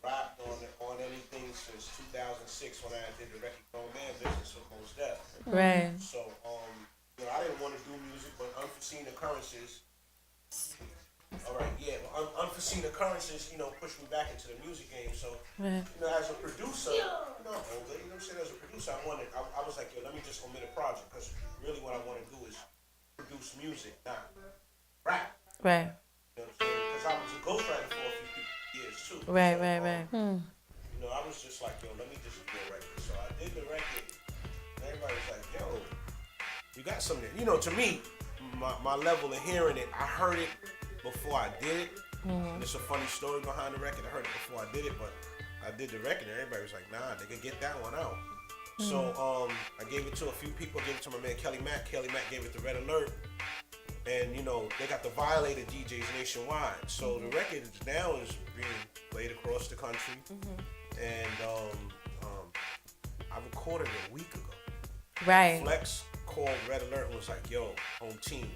rapped on anything since 2006 when I did the record Grown Man business with Mos Def. Right. So, you know, I didn't want to do music, but unforeseen occurrences. All right, yeah, well, unforeseen occurrences, you know, pushed me back into the music game. So, Right. you know, as a producer, you know what I'm saying? As a producer, I was like, yo, let me just omit a project because really what I want to do is produce music, not rap. Right. You know what I'm saying? Because I was a ghostwriter for a few years too. Right, So, right. You know, I was just like, yo, let me just do a record. So I did the record. And everybody was like, yo, you got something. You know, to me, my level of hearing it, I heard it before I did it. And it's a funny story behind the record. I heard it before I did it, but I did the record and everybody was like, nah, nigga, get that one out. So I gave it to a few people. I gave it to my man Kelly Mack. Kelly Mack gave it to Red Alert. And, you know, they got the Violated DJs nationwide. So the record now is being played across the country. And I recorded it a week ago. Right. Flex called Red Alert and was like, yo, home team.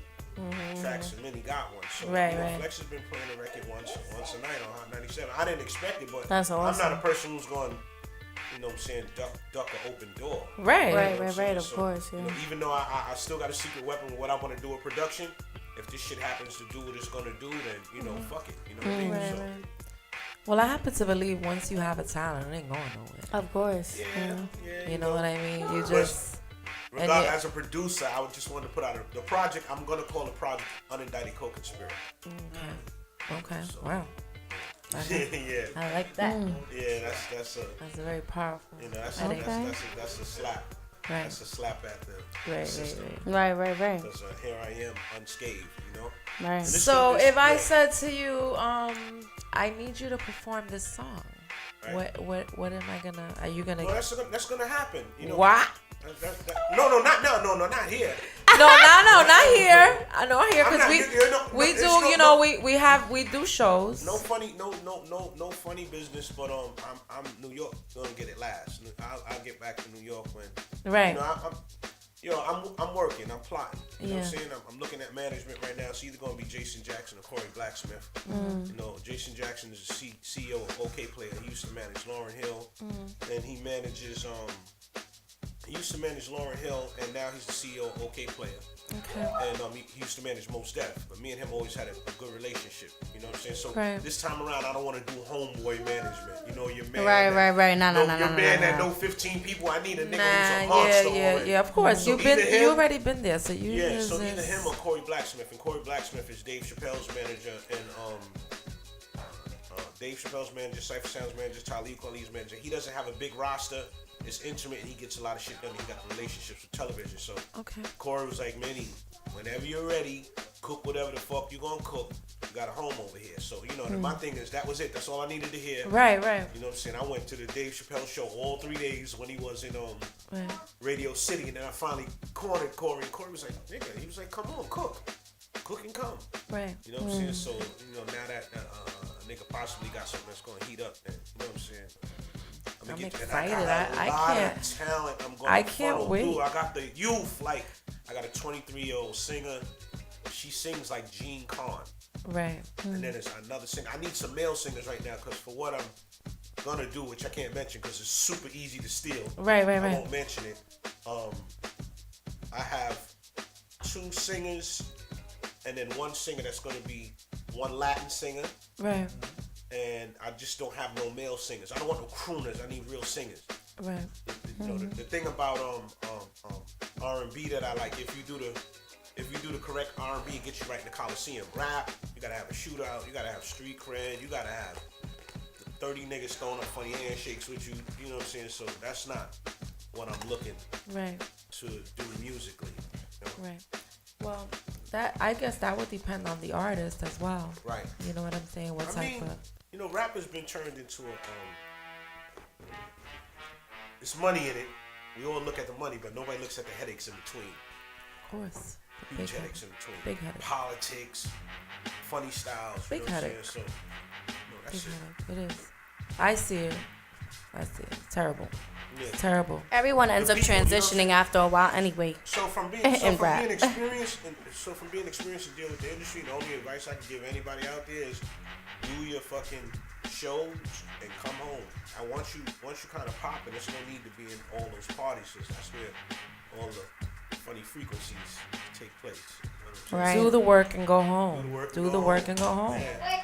Tracks and Mini got one. So Right, you know, right. Flex has been playing the record once a night on Hot 97. I didn't expect it, but That's awesome. I'm not a person who's going, you know what I'm saying, duck an open door. Right. You know Right, what I'm right, saying? of So, course, yeah. You know, even though I still got a secret weapon with what I want to do with production, if this shit happens to do what it's gonna do, then you know, fuck it. You know what I mean? Right, So, right. Well, I happen to believe once you have a talent, it ain't going nowhere. Of course. yeah, You know what I mean? You But just as a producer, I would just want to put out the project. I'm gonna call the project "Unindicted Co-Conspirator." Okay. Wow. Yeah. I like that. Yeah, that's That's very powerful. you know that's a slap. Right. That's a slap at the Right, system. Right. Because here I am unscathed, you know. Right. And this So is- if I yeah. said to you, I need you to perform this song, Right. what am I gonna? Are you gonna? Well, that's gonna happen. You know. What? No, not here. No, not here. I know here I'm because not- we you know, we it's do. no- You know, no- we do shows. No funny, no funny business. But I'm New York gonna get it last. I'll get back to New York when. Right. You know, I'm working. I'm plotting. You know what I'm Yeah. saying? I'm looking at management right now. It's either gonna be Jason Jackson or Corey Blacksmith. You know, Jason Jackson is the CEO of OK Player. He used to manage Lauryn Hill, and he manages He used to manage Lauryn Hill, and now he's the CEO of OK Player. Okay. And he used to manage Mos Def, but me and him always had a good relationship. You know what I'm saying? So Right. this time around, I don't want to do homeboy management. You know, your man. Right. Your man that know 15 people. I need a nigga who's a monster already. Yeah. Of course, So you've been, either him- you already been there, so you. Yeah, just- so either him or Corey Blacksmith, and Corey Blacksmith is Dave Chappelle's manager, and Dave Chappelle's manager, Cypher Sound's manager, Talib Kweli's manager. He doesn't have a big roster. It's intimate, and he gets a lot of shit done. He got the relationships with television. So Corey was like, Manny, whenever you're ready, cook whatever the fuck you gonna cook. You got a home over here. So, you know, my thing is that was it. That's all I needed to hear. Right. You know what I'm saying? I went to the Dave Chappelle show all 3 days when he was in Radio City, and then I finally cornered Corey, and Corey was like, nigga, he was like, come on, cook and come. Right. You know what I'm saying? So, you know, now that a nigga possibly got something that's gonna heat up, then, you know what I'm saying? I'm excited. I can't. Talent. I'm going I can't wait. Through. I got the youth. Like, I got a 23-year-old singer. She sings like Jean Carn. Right. And then there's another singer. I need some male singers right now because for what I'm gonna do, which I can't mention because it's super easy to steal. Right. I won't mention it. I have 2 singers and then 1 singer that's gonna be 1 Latin singer. Right. And I just don't have no male singers. I don't want no crooners. I need real singers. Right. You know, the thing about R&B that I like, if you do the correct R&B, it gets you right in the Coliseum. Rap, you gotta have a shootout. You gotta have street cred. You gotta have 30 niggas throwing up funny handshakes with you. You know what I'm saying? So that's not what I'm looking to do musically. You know? Right. Well, I guess that would depend on the artist as well. Right. You know what I'm saying? What type of... You know, rap has been turned into it's money in it. We all look at the money, but nobody looks at the headaches in between. Of course. Huge headaches in between. Big headaches. Politics, funny styles. Big headaches. So, that's it. It is. I see it. It's terrible. Yeah. It's terrible. Everyone ends up transitioning after a while anyway. So from being experienced and dealing with the industry, the only advice I can give anybody out there is do your fucking shows and come home. Once you kind of pop, and there's no need to be in all those parties, because that's where all the funny frequencies take place. You know right. Do the work and go home. Do the work and go home. Yeah.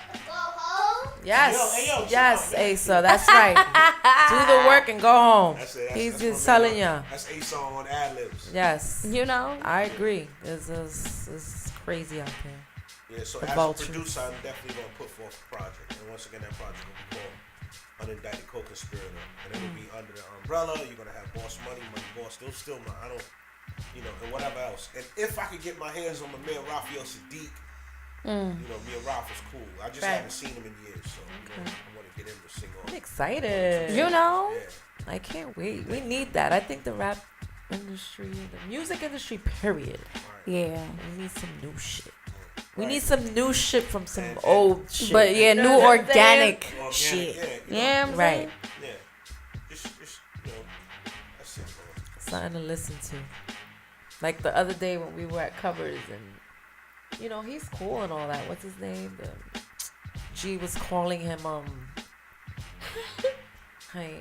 Yes, yes, Asa, that's right. Do the work and go home. He's just telling you. That's Asa on ad-libs. Yes. You know? I agree. It's crazy out there. Yeah, so as a producer, I'm definitely going to put forth a project. And once again, that project will be called Unindicted Co-Conspirator. And it will be under the umbrella. You're going to have Boss Money, Money Boss. Those still I don't, you know, and whatever else. And if I could get my hands on my man, Raphael Sadiq, you know, me and Ralph is cool. I just haven't seen him in years, so you know, I want to get him to sing on. I'm excited. You know? Yeah. I can't wait. We need that. I think the rap industry, the music industry, period. Yeah. We need some new shit. We need some new shit from some old shit. But yeah, new organic shit. Yeah, right. Yeah. Just, you know, that's it, bro. Something to listen to. Like the other day when we were at Covers and, you know, he's cool and all that. What's his name? G was calling him, hey.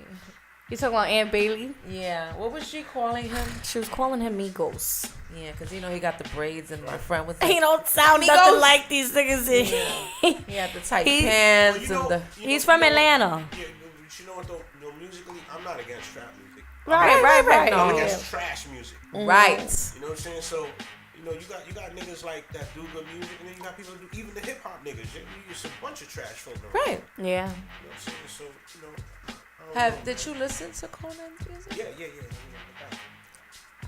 You talking about Aunt Bailey? Yeah. What was she calling him? She was calling him Migos. Yeah, because, you know, he got the braids and my friend was He like, don't sound Migos? nothing like these niggas. He had the tight pants and the... He's from Atlanta. Yeah, but you know what though? You know, musically, I'm not against trap music. Right. I'm against trash music. Right. You know what I'm saying? So, you know, you got niggas like that do good music, and then you got people who do, even the hip hop niggas. It's a bunch of trash folk around. Right. Yeah. You know what I'm saying? So, you know. Did you listen to Conan's music? Yeah.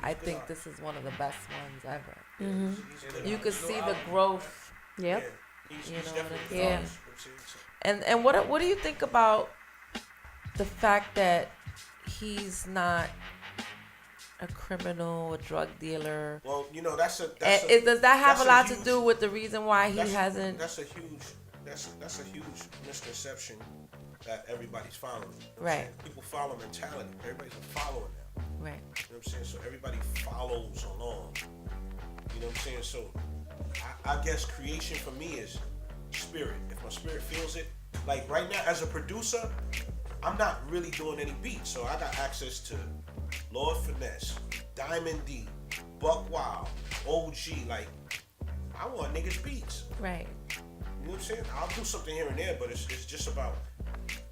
I think this is one of the best ones ever. Mm-hmm. You could see the growth. Yep. You know what I mean? Yeah. And what do you think about the fact that he's not a criminal, a drug dealer? Well, you know, does that have a lot to do with the reason why he hasn't? That's a huge misconception that everybody's following. Right. People follow mentality. Everybody's following now. Right. You know what I'm saying? So everybody follows along. You know what I'm saying? So I guess creation for me is spirit. If my spirit feels it, like right now as a producer, I'm not really doing any beats. So I got access to Lord Finesse, Diamond D, Buck Wild, OG. Like, I want niggas beats. Right. You know what I'm saying? I'll do something here and there, but it's just about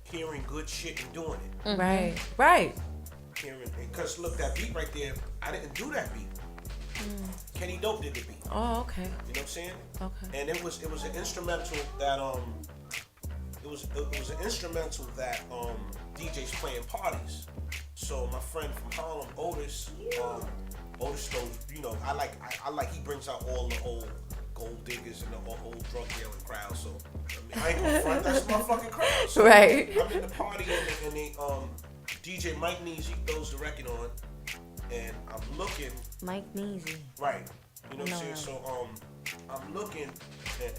hearing good shit and doing it. Mm-hmm. Right. Because look, that beat right there, I didn't do that beat. Kenny Dope did the beat. Oh, okay. You know what I'm saying? Okay. And it was an instrumental that it was an instrumental that DJs playing parties. So my friend from Harlem, Otis, Otis though, I like he brings out all the old gold diggers and the old drug dealing crowd. So I ain't gonna front, that's my fucking crowd. So right. I'm in the party and they DJ Mike Neezy throws the record on, and I'm looking. Mike Neezy. Right. You know what I'm saying? So I'm looking,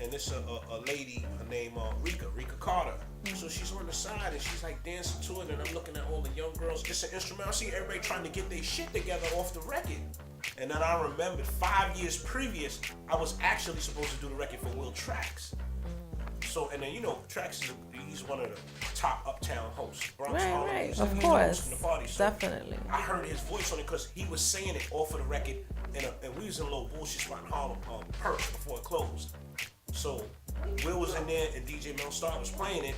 and it's a lady, her name Rika Carter. So she's on the side and she's like dancing to it, and I'm looking at all the young girls. It's an instrumental. I see everybody trying to get their shit together off the record. And then I remembered 5 years previous, I was actually supposed to do the record for Will Trax. So, and then Trax he's one of the top uptown hosts. Bronx Harlem. Right, Of course. The party. So Definitely. I heard his voice on it because he was saying it off of the record, and we was in a little bullshit spot in Harlem, Perch, before it closed. So Will was in there, and DJ Mel Star was playing it,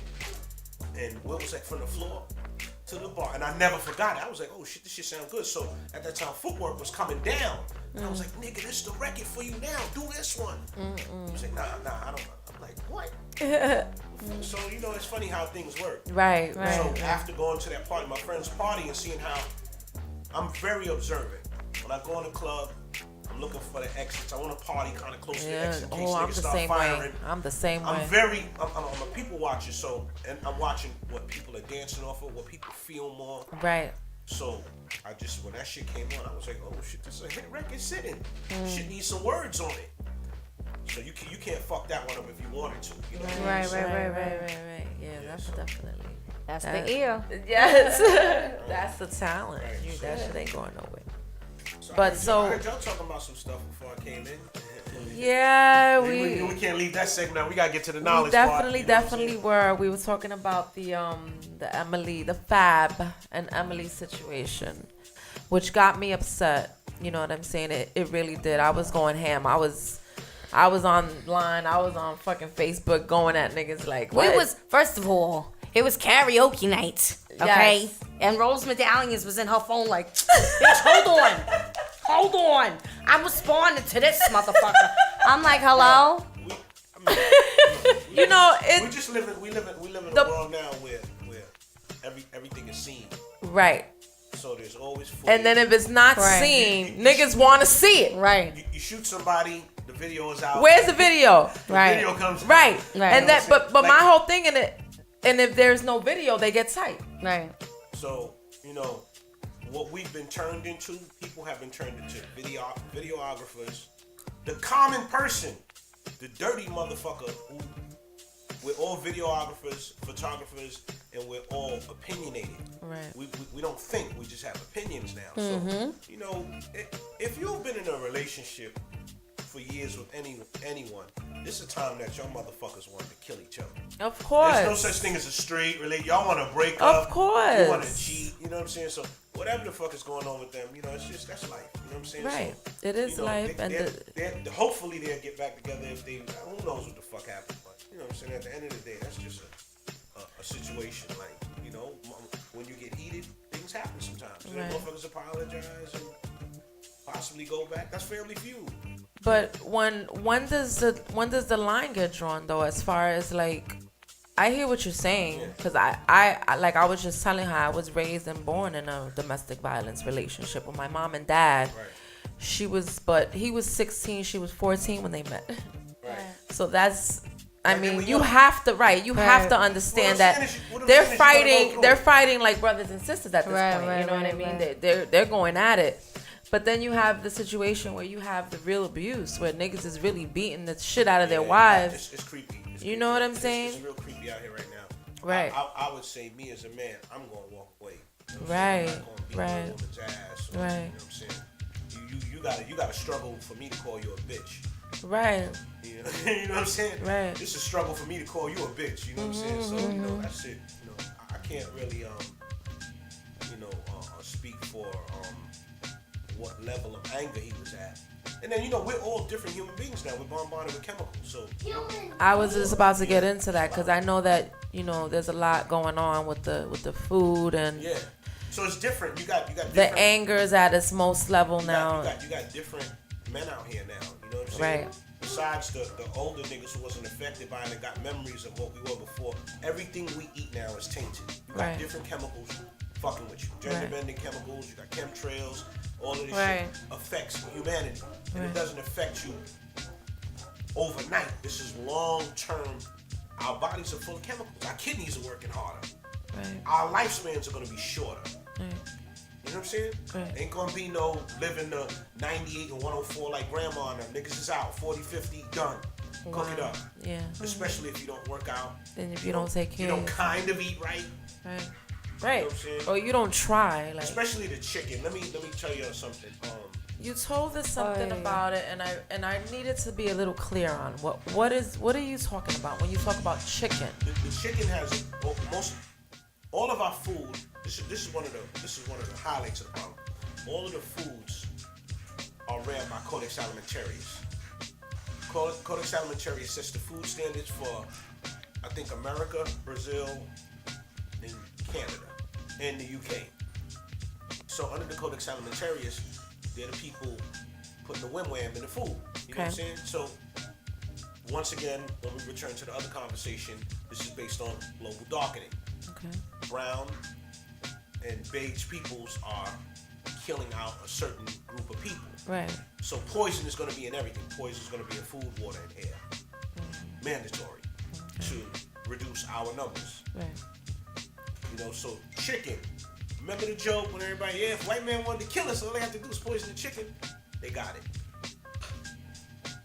and Will was like from the floor to the bar, and I never forgot it. I was like, oh shit, this shit sound good. So at that time, Footwork was coming down, and I was like, nigga, this is the record for you now. Do this one. He was like, nah, I don't. I'm like, what? So it's funny how things work. Right. So after going to that party, my friend's party, and seeing how I'm very observant. When I go in the club, I'm looking for the exits. I want to party kind of close to the exit in case niggas start firing. I'm the same way. I'm a people watcher, so, and I'm watching what people are dancing off of, what people feel more. Right. So when that shit came on, I was like, oh shit, this is a hit record sitting. Shit needs some words on it. So you can't fuck that one up if you wanted to. You know what I mean? Right. Yeah, that's definitely. That's the ear. Yes. That's the talent. Right, That shit ain't going nowhere. So But I heard y'all talking about some stuff before I came in. Yeah, we can't leave that segment. We gotta get to the knowledge definitely, part. Definitely were. We were talking about the Emily, the Fab and Emily situation, which got me upset. You know what I'm saying? It really did. I was going ham. I was online. I was on fucking Facebook going at niggas like, what? First of all, it was karaoke night, okay? Yes. And Rose Medallions was in her phone like, bitch, hold on. I'm responding to this motherfucker. I'm like, hello? We live in a world now where everything is seen. Right. So there's always footage. And then if it's not seen, niggas want to see it. Right. You shoot somebody, the video is out. Where's the video? The video comes out. Right. And that, but Like- my whole thing in it, and if there's no video, they get tight. Right. So what we've been turned into, people have been turned into videographers. The common person, the dirty motherfucker, we're all videographers, photographers, and we're all opinionated. Right. We don't think, we just have opinions now. So, if you've been in a relationship for years with anyone, this is a time that y'all motherfuckers want to kill each other. Of course. There's no such thing as a straight relationship. Y'all want to break Of up. course. You want to cheat. You know what I'm saying? So whatever the fuck is going on with them, it's just, that's life. You know what I'm saying? Right. So, It is life. hopefully they'll get back together if they, who knows what the fuck happened. But, you know what I'm saying? At the end of the day, that's just a situation. Like, when you get heated, things happen sometimes. And then motherfuckers apologize and possibly go back. That's Family Feud. But when does the line get drawn though? As far as like, I hear what you're saying because I was just telling her I was raised and born in a domestic violence relationship with my mom and dad. Right. But he was 16, she was 14 when they met. Right. So that's. I Like, mean, they you were have to you have to understand that they're fighting like brothers and sisters at this point. You know what I mean? They're going at it. But then you have the situation where you have the real abuse, where niggas is really beating the shit out of their wives. It's creepy. You know what I'm saying? It's real creepy out here right now. Right. I would say, me as a man, I'm going to walk away. Right. I'm not gonna beat Right. no woman's ass. Right. You know what I'm saying? You gotta struggle for me to call you a bitch. Right. You know what I'm saying? Right. It's a struggle for me to call you a bitch. You know what I'm saying? So that's it. I can't really speak for what level of anger he was at. And then we're all different human beings now. We're bombarded with chemicals. So I was just about to get into that because I know that there's a lot going on with the food and so it's different. You got different, the anger is at its most level now. You got different men out here now. You know what I'm saying? Right. besides the older niggas who wasn't affected by it and got memories of what we were before, everything we eat now is tainted. You got Right. different chemicals fucking with you. Gender bending chemicals, you got chemtrails, all of this Right. shit affects humanity. And Right. it doesn't affect you overnight. This is long term. Our bodies are full of chemicals. Our kidneys are working harder. Right. Our lifespans are gonna be shorter. Right. You know what I'm saying? Right. Ain't gonna be no living the 98 and 104 like grandma and them. Niggas is out, 40, 50, done. Cook it Wow. up. Yeah. Especially if you don't work out. And if you don't take care You of don't yourself. kind of eat right. Right. You know Right. what I'm saying? Or you don't try. Like Especially the chicken. Let me tell you something. you told us something Oy. about it, and I needed to be a little clear on what are you talking about when you talk about chicken? The chicken has most all of our food. This is one of the highlights of the problem. All of the foods are ran by Codex Alimentarius. Codex Alimentarius sets the food standards for, I think, America, Brazil, and Canada, and the UK. So under the Codex Alimentarius, they're the people putting the wham-wham in the food. You know what I'm saying? So once again, when we return to the other conversation, this is based on global darkening. Okay. Brown and beige peoples are killing out a certain group of people. Right. So poison is going to be in everything. Poison is going to be in food, water, and air. Mandatory to reduce our numbers. Right. You know, so chicken. Remember the joke when everybody, yeah, if white man wanted to kill us, all they have to do is poison the chicken. They got it.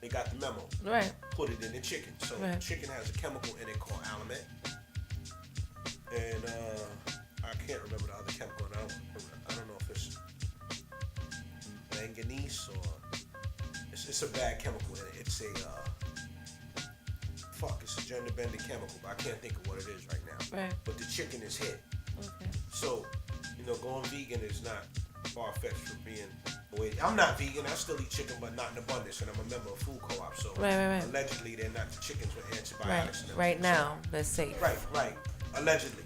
They got the memo. Right. Put it in the chicken. So Right. chicken has a chemical in it called aliment. And I can't remember the other chemical. And I don't know if it's manganese or it's a bad chemical in it. It's it's a gender bending chemical, but I can't think of what it is right now. Right. But the chicken is hit. Okay. So, going vegan is not far-fetched from being the way. I'm not vegan. I still eat chicken, but not in abundance, and I'm a member of Food Co-op. So, Right. allegedly, they're not the chickens with antibiotics. Right. and everything. Right now, they're safe. Right. Allegedly.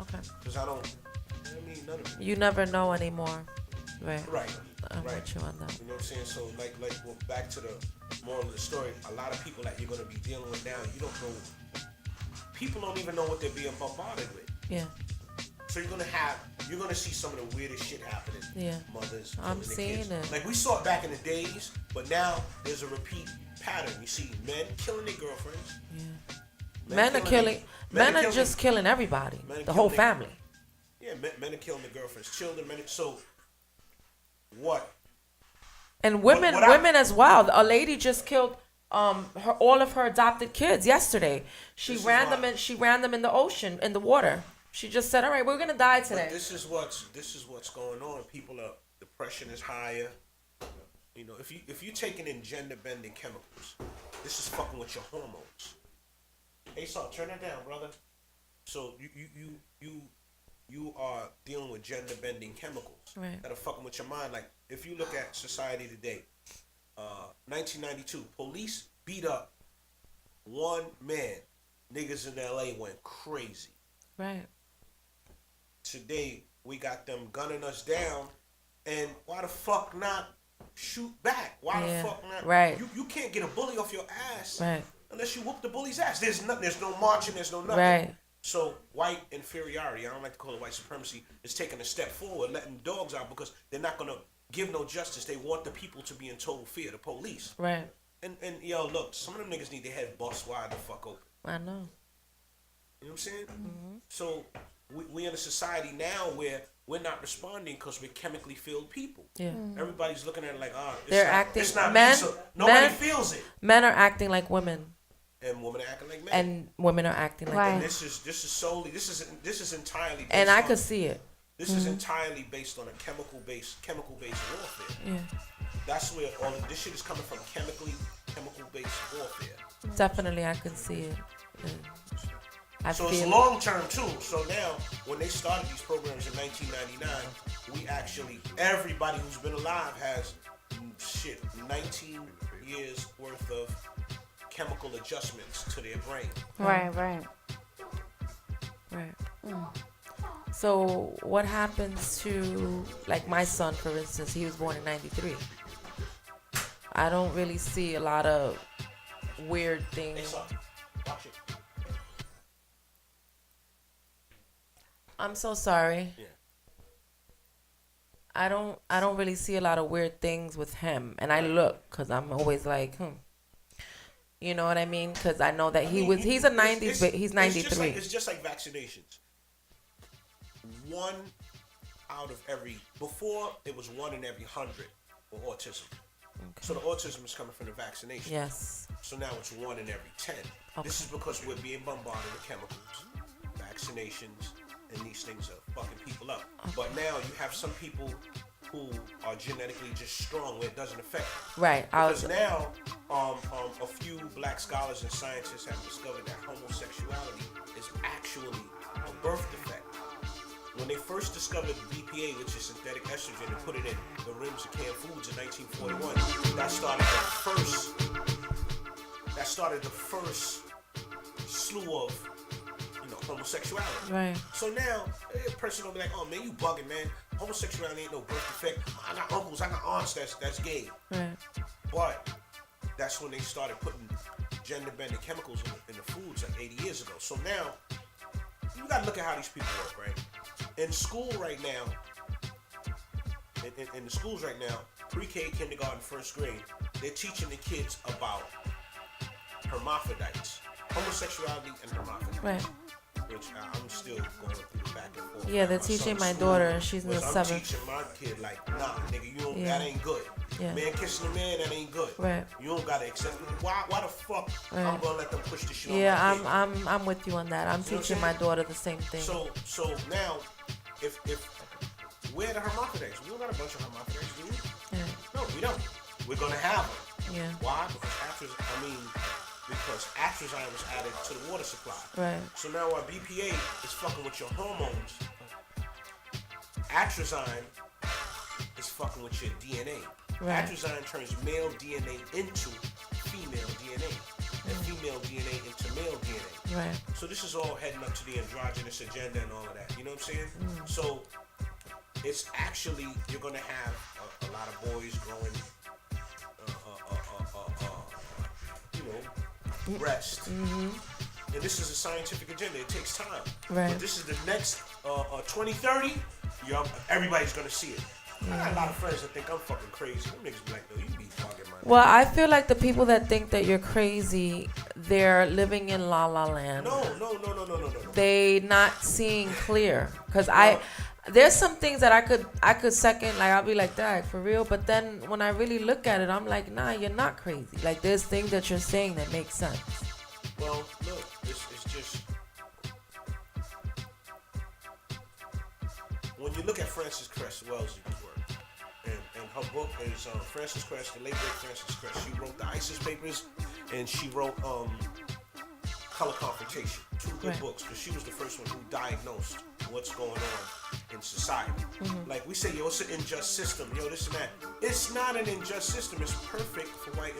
Okay. Because none of it. You never know anymore. Right. Right. I'm with you on that. You know what I'm saying? So, well, back to the moral of the story. A lot of people that you're going to be dealing with now, you don't know. People don't even know what they're being bombarded with. Yeah. So you're gonna see some of the weirdest shit happening. Yeah. Mothers. I'm killing their seeing kids. it. Like we saw it back in the days, but now there's a repeat pattern. You see men killing their girlfriends. Yeah. Men are just killing everybody. The whole family. Yeah, men are killing their girlfriends, children. So what? And women as well. A lady just killed all of her adopted kids yesterday. She ran them in the ocean, in the water. She just said, "All right, we're gonna die today." But this is what's going on. Depression is higher. You know, if you're taking in gender bending chemicals, this is fucking with your hormones. Hey, Salt, turn that down, brother. So you are dealing with gender bending chemicals that are fucking with your mind. Like if you look at society today, 1992, police beat up one man. Niggas in LA went crazy. Right. Today we got them gunning us down, and why the fuck not shoot back? Why the fuck not? Right. You can't get a bully off your ass Right. unless you whoop the bully's ass. There's no marching. There's no nothing. Right. So white inferiority, I don't like to call it white supremacy, is taking a step forward, letting dogs out because they're not gonna give no justice. They want the people to be in total fear, the police. Right. And yo, look, some of them niggas need their head bust wide the fuck open. I know. You know what I'm saying? Mm-hmm. So we in a society now where we're not responding because we're chemically filled people. Yeah. Everybody's looking at it like, it's not men. me, so nobody feels it. Men are acting like women. And women are acting like men. And women are acting like And men. this is entirely. And I could see it. This is entirely based on a chemical based warfare. Yeah. That's where all of this shit is coming from. Chemical based warfare. Definitely, I can see it. So it's long term too. So now, when they started these programs in 1999, everybody who's been alive has 19 years worth of chemical adjustments to their brain. Right. So what happens to, like my son, for instance, he was born in 93. I don't really see a lot of weird thing. It's up. Watch it. I'm so sorry. Yeah. I don't really see a lot of weird things with him, and I look because I'm always like, you know what I mean? Because I know that he's a 90s, but he's 93. It's just like vaccinations. One out of every, before it was 1 in every 100 for autism. So the autism is coming from the vaccination. Yes. So now it's 1 in every 10. Okay. This is because we're being bombarded with chemicals, vaccinations, and these things are fucking people up. Okay. But now you have some people who are genetically just strong where it doesn't affect them. Right. Because now, a few black scholars and scientists have discovered that homosexuality is actually a birth defect. When they first discovered BPA, which is synthetic estrogen, and put it in the rims of canned foods in 1941, that started the first slew of homosexuality. Right. So now a person will be like, "Oh man, you bugging, man. Homosexuality ain't no birth defect. I got uncles, I got aunts that's gay." Right. But that's when they started putting gender-bending chemicals in the foods like 80 years ago. So now you gotta look at how these people work, right? In school right now, in the schools right now, pre-K, kindergarten, first grade, they're teaching the kids about hermaphrodites, homosexuality and hermaphrodites. Right. Which I'm still going through the back and forth. Yeah, they're teaching my daughter, and she's in the 7th. I'm teaching my kid like, nah, nigga, that ain't good. Yeah. Man kissing a man, that ain't good. Right. You don't gotta accept it. Why the fuck Right. I'm gonna let them push this shit Yeah, on my kid? I'm with you on that. I'm You know what teaching I'm my saying? daughter the same thing. So now, if we're the hermaphrodites, we don't got a bunch of hermaphrodites, do we? Yeah. No, we don't. We're gonna have them. Yeah. Why? Because atrazine was added to the water supply. Right. So now our BPA is fucking with your hormones. Atrazine is fucking with your DNA. Right. Atrazine turns male DNA into female DNA, and female DNA into male DNA. Right. So this is all heading up to the androgynous agenda and all of that. You know what I'm saying? So it's actually, you're gonna have a lot of boys growing, breast. And this is a scientific agenda. It takes time. Right. But this is the next 2030. Everybody's gonna see it. I got a lot of friends that think I'm fucking crazy. Them niggas be like, "No, you be fucking my." Well, I feel like the people that think that you're crazy, they're living in la la land. No. They not seeing clear. Cause there's some things that I could second. Like I'll be like, "Dad, for real." But then when I really look at it, I'm like, "Nah, you're not crazy." Like there's things that you're saying that make sense. Well, look, it's just when you look at Frances Cress Welsing's work, and her book is Frances Cress, the late great Frances Cress. She wrote the ISIS Papers, and she wrote Color Confrontation. Two good books, because she was the first one who diagnosed what's going on in society. Like we say, yo, it's an unjust system, yo, this and that. It's not an unjust system. It's perfect for white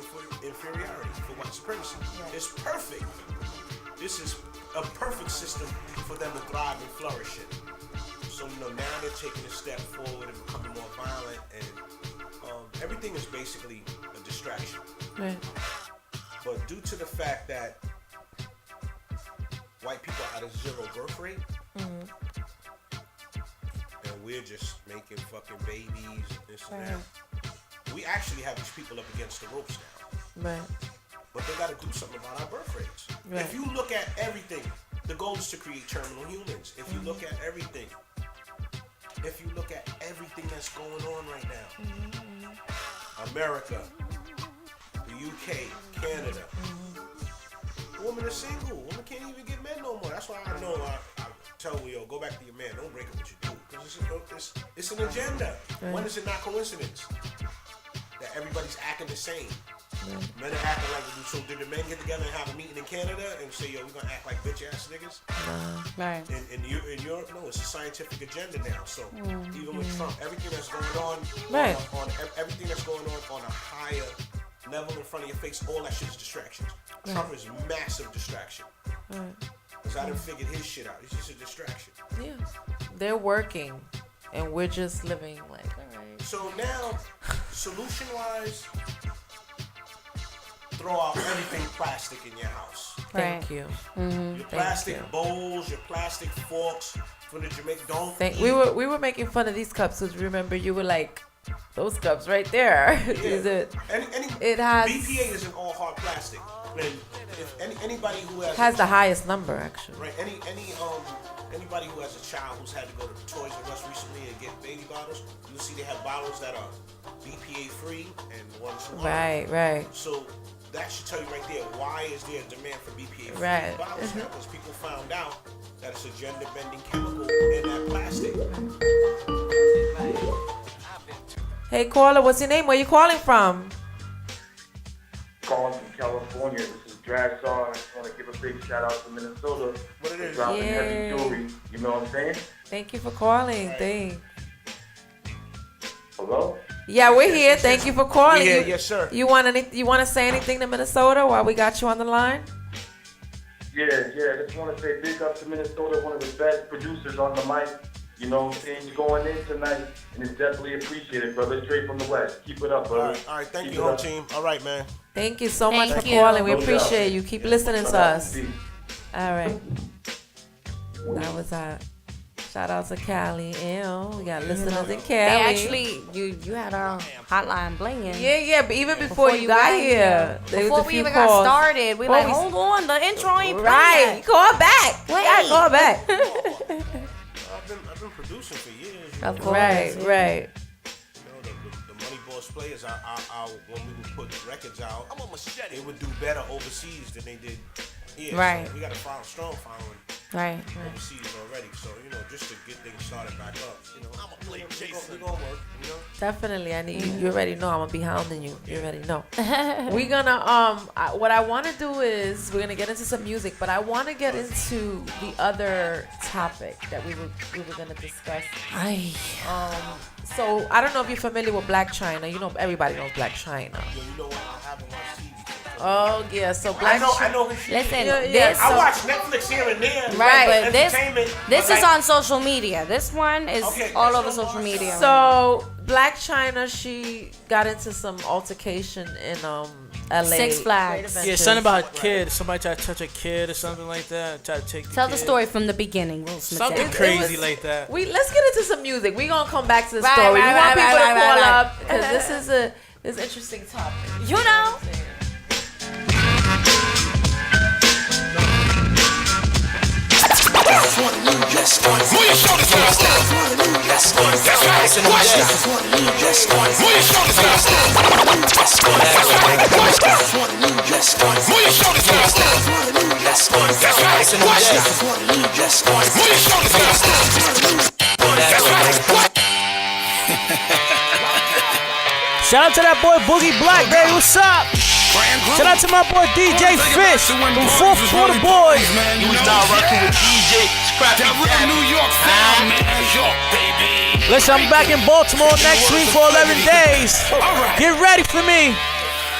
inferiority, for white supremacy. It's perfect. This is a perfect system for them to thrive and flourish in. So now they're taking a step forward and becoming more violent, and everything is basically a distraction. Right. But due to the fact that white people had a zero birth rate, and we're just making fucking babies and this and that, we actually have these people up against the ropes now. Right. But they got to do something about our birth rates. Right. If you look at everything, the goal is to create terminal humans. If you look at everything, that's going on right now, America, the UK, Canada, women are single. Women can't even get men no more. That's why I know I tell you, yo, go back to your man. Don't break up what you do. Because it's an agenda. Right. When is it not coincidence that everybody's acting the same? Men are acting like they do. So did the men get together and have a meeting in Canada and say, yo, we're going to act like bitch ass niggas? Right. In Europe, no, it's a scientific agenda now. So even with Trump, everything that's going on, Right. Everything that's going on a higher level in front of your face, all that shit is distractions. Right. Trump is massive distraction. Right. Because I done figured his shit out. It's just a distraction. Yeah. They're working, and we're just living like, all right. So now, solution-wise, throw out everything plastic in your house. Thank you. Your plastic bowls, your plastic forks from the Jamaican. Don't. We were making fun of these cups because remember you were like, those cups right there. Yeah. It has BPA isn't all hard plastic. And if anybody who has the highest number actually. Right. Anybody who has a child who's had to go to Toys R Us recently and get baby bottles, you'll see they have bottles that are BPA free and ones who aren't. Right. So that should tell you right there why is there a demand for BPA free Right. bottles now? Because people found out that it's a gender bending chemical in that plastic. Hey caller, what's your name? Where you calling from? Calling from California. This is Drag Star. I just want to give a big shout out to Minnesota for dropping heavy jewelry. You know what I'm saying? Thank you for calling. Thanks. Hello? Yeah, we're here. Thank you for calling. Yeah, yes, sir. You want to say anything to Minnesota while we got you on the line? Yeah. I just want to say big up to Minnesota, one of the best producers on the mic. You know what I'm saying? You're going in tonight, and it's definitely appreciated, brother. Straight from the West. Keep it up, brother. All right. Thank you, home team. All right, man. Thank you so much Thank for you. calling. We No doubt. appreciate you. Keep listening to us. All right. That was shout out to Cali. Ew, we got listeners in Cali. They actually, you had our hotline blinging. Yeah, but even before you got here, there before was a we few even calls. got started, we Before like, we- hold on, the intro ain't playing Right, yet. call back. Wait. Yeah, call back. I've been producing for years. Of course. Right. You know, the Money Boss players, when we would put records out, they would do better overseas than they did here. Right. So we got a strong following overseas already. So, you know, just to get things started back up, you know, we're gonna work, you know. Definitely. I need you already know I'm gonna be hounding you. You already know. We're gonna what I wanna do is we're gonna get into some music, but I wanna get into the other topic that we were gonna discuss. So I don't know if you're familiar with Black China. You know everybody knows Black China. You know what? I haven't watched TV. Oh yeah, so Black I know who she is. Listen, Yeah, I watch Netflix here and there. Right, but entertainment, this but is on social media. This one is all over social media. So Black China, she got into some altercation in LA. Six Flags. Yeah, something about a kid. Somebody tried to touch a kid or something like that. Try to take Tell the kid. story from the beginning, Will Smith. Something crazy like that. Let's get into some music. We're gonna come back to the Right, story. right, we want right, people right, to right, call right. up because this is an interesting topic. You know. Move your shoulders to the step. That's right. Watch this. Move your shoulders to the step. That's right. Watch this. Move your shoulders to the step. That's right. Watch this. Move your shoulders to the step. That's right. Shout out to that boy Boogie Black, baby. What's up? Shout out to my boy DJ Fish from Fourth Quarter Boys. You was now rocking with DJ Scrappy New York sound, man. York, baby. Listen, I'm back in Baltimore next week for 11 days. Get ready for me.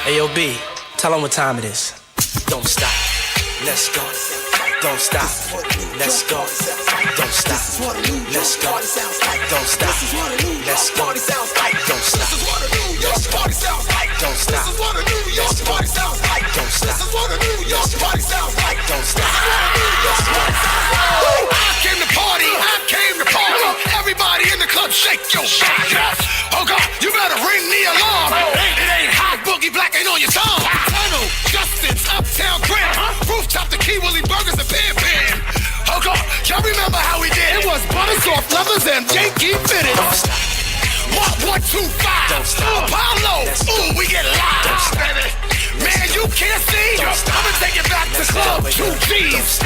Hey, yo, B, tell them what time it is. Don't stop. Let's go. Don't stop. Let's go. Don't stop. Let's go. Don't stop. Let's go. Don't stop. Let's go. Don't stop. Don't stop. Let's go. Don't stop. Don't stop. I came to party. I came to party. Everybody in the club, shake your body. Oh God, you better ring the alarm. It ain't hot, Boogie Black ain't on your tongue. Tunnel, Justin's Uptown Grand. Rooftop, the Key Willie Burgers and Pan Pan. Oh God, y'all remember how we did? It was butter soft leathers and Yankee fitted. 1, 2, 5. Apollo. Ooh, we get live, baby. Man, you can't see. I'ma take it back to Club 2G's.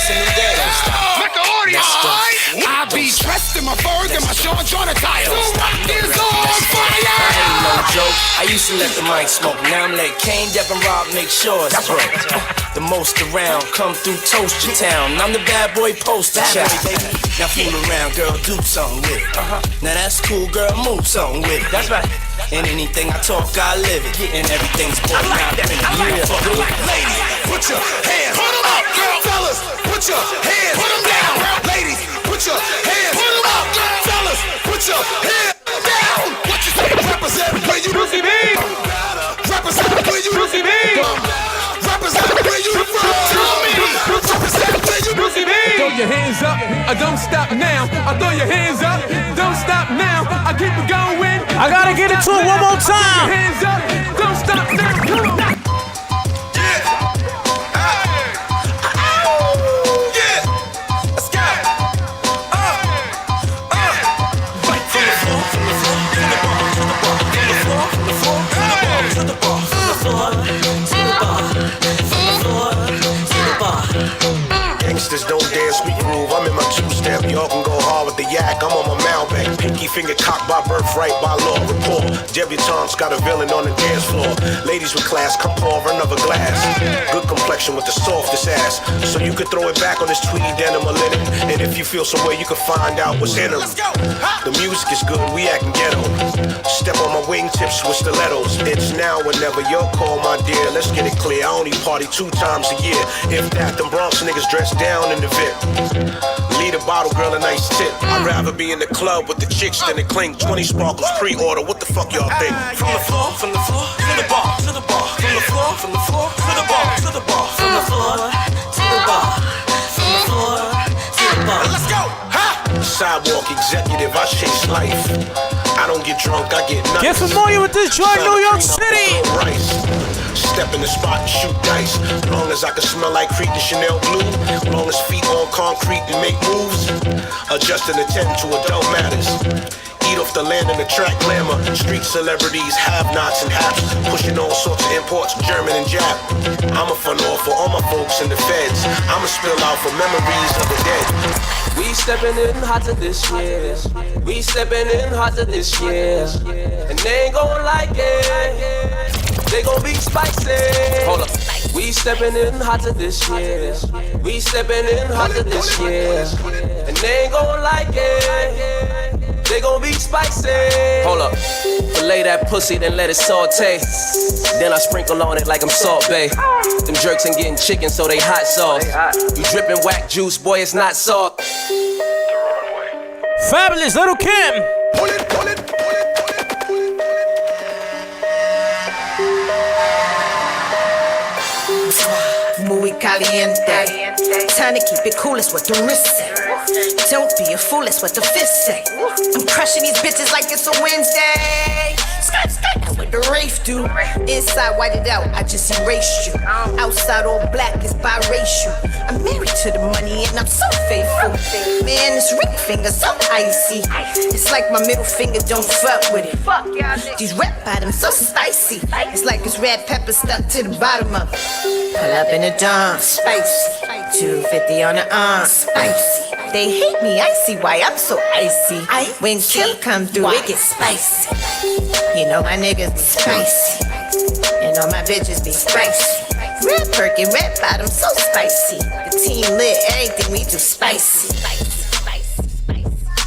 Make the audio, alright? I be dressed in my furs and my Sean John attire. The rock is on fire. No joke, I used to let the mic smoke. Now I'm let Kane, Depp, and Rob make sure it's broke. The most around, come through toast your town. I'm the bad boy poster child. Now fool around, girl, do something with it. Now that's cool, girl, move something with it. That's right. And anything I talk, I live it. And everything's boring out in the Ladies, put your hands, put them up, girl. Fellas, put your hands, put them down. Ladies, put your hands, put them up, girl. Fellas, put your hands down. What you say? Represent where you represent where Don't stop now. Throw your hands up. Don't stop now. I keep it going. I gotta get into it one more time. Throw your hands up. Don't stop now. Come on. Gangsters don't dance, we groove. I'm in my two-step, y'all can go hard with the yak. I'm on my Malbec, pinky finger cocked by birthright, by law. Report, debutantes got a villain on the dance floor. Ladies with class, come pour another glass. Good complexion with the softest ass, so you can throw it back on this tweed denim or linen. And if you feel some way, you can find out what's in them. The music is good, we acting ghetto. Step on my wingtips with stilettos. It's now or never, your call, my dear. Let's get it clear, I only party 2 times a year. If that, them Bronx niggas dress down in the VIP. Lead a bottle, girl, a nice tip. I'd rather be in the club with the chicks than the clink. 20 sparkles pre-order, what the fuck y'all think? From the floor to the bar, to the bar. From the floor to the bar, to the bar. From the floor to the bar, from the floor to the bar. Let's go! Ha! Sidewalk executive, I chase life. I don't get drunk, I get nothing. Get familiar with Detroit, New York City. Step in the spot and shoot dice. Long as I can smell like Creed and Chanel Blue. Long as feet on concrete and make moves. Adjust and attend to adult matters. Eat off the land and the track glamour. Street celebrities, have-nots and haps. Pushing all sorts of imports, German and Jap. I'm a fun off for all my folks in the feds. I'ma spill out for memories of the dead. We stepping in hotter this year. We stepping in hotter this year. And they ain't gon' like it. They gon' be spicy. Hold up. We stepping in hotter this year. We stepping in hotter this year. And they ain't gon' like it. They gon' be spicy. Hold up. Fillet that pussy, then let it saute. Then I sprinkle on it like I'm Salt Bae. Them jerks ain't getting chicken, so they hot sauce. You drippin' whack juice, boy, it's not salt. Fabulous, Little Kim. Pull it, pull it. Muy caliente. Time to keep it cool, it's what the wrist say. Don't be a fool, it's what the fist say. I'm crushing these bitches like it's a Wednesday. Skirt, skirt, what the Rafe do. Inside, white it out, I just erased you. Outside, all black is biracial. I'm married to the money and I'm so faithful. Man, this ring finger so icy. It's like my middle finger, don't fuck with it. These red bottoms so spicy. It's like it's red pepper stuck to the bottom of it. Pull up in a John, spicy. 250 on the arm, spicy. They hate me, I see why I'm so icy. When Kim come through, it gets spicy. You know my niggas be spicy. And all my bitches be spicy. Red Birkin, red bottom, so spicy. The team lit, everything we do spicy.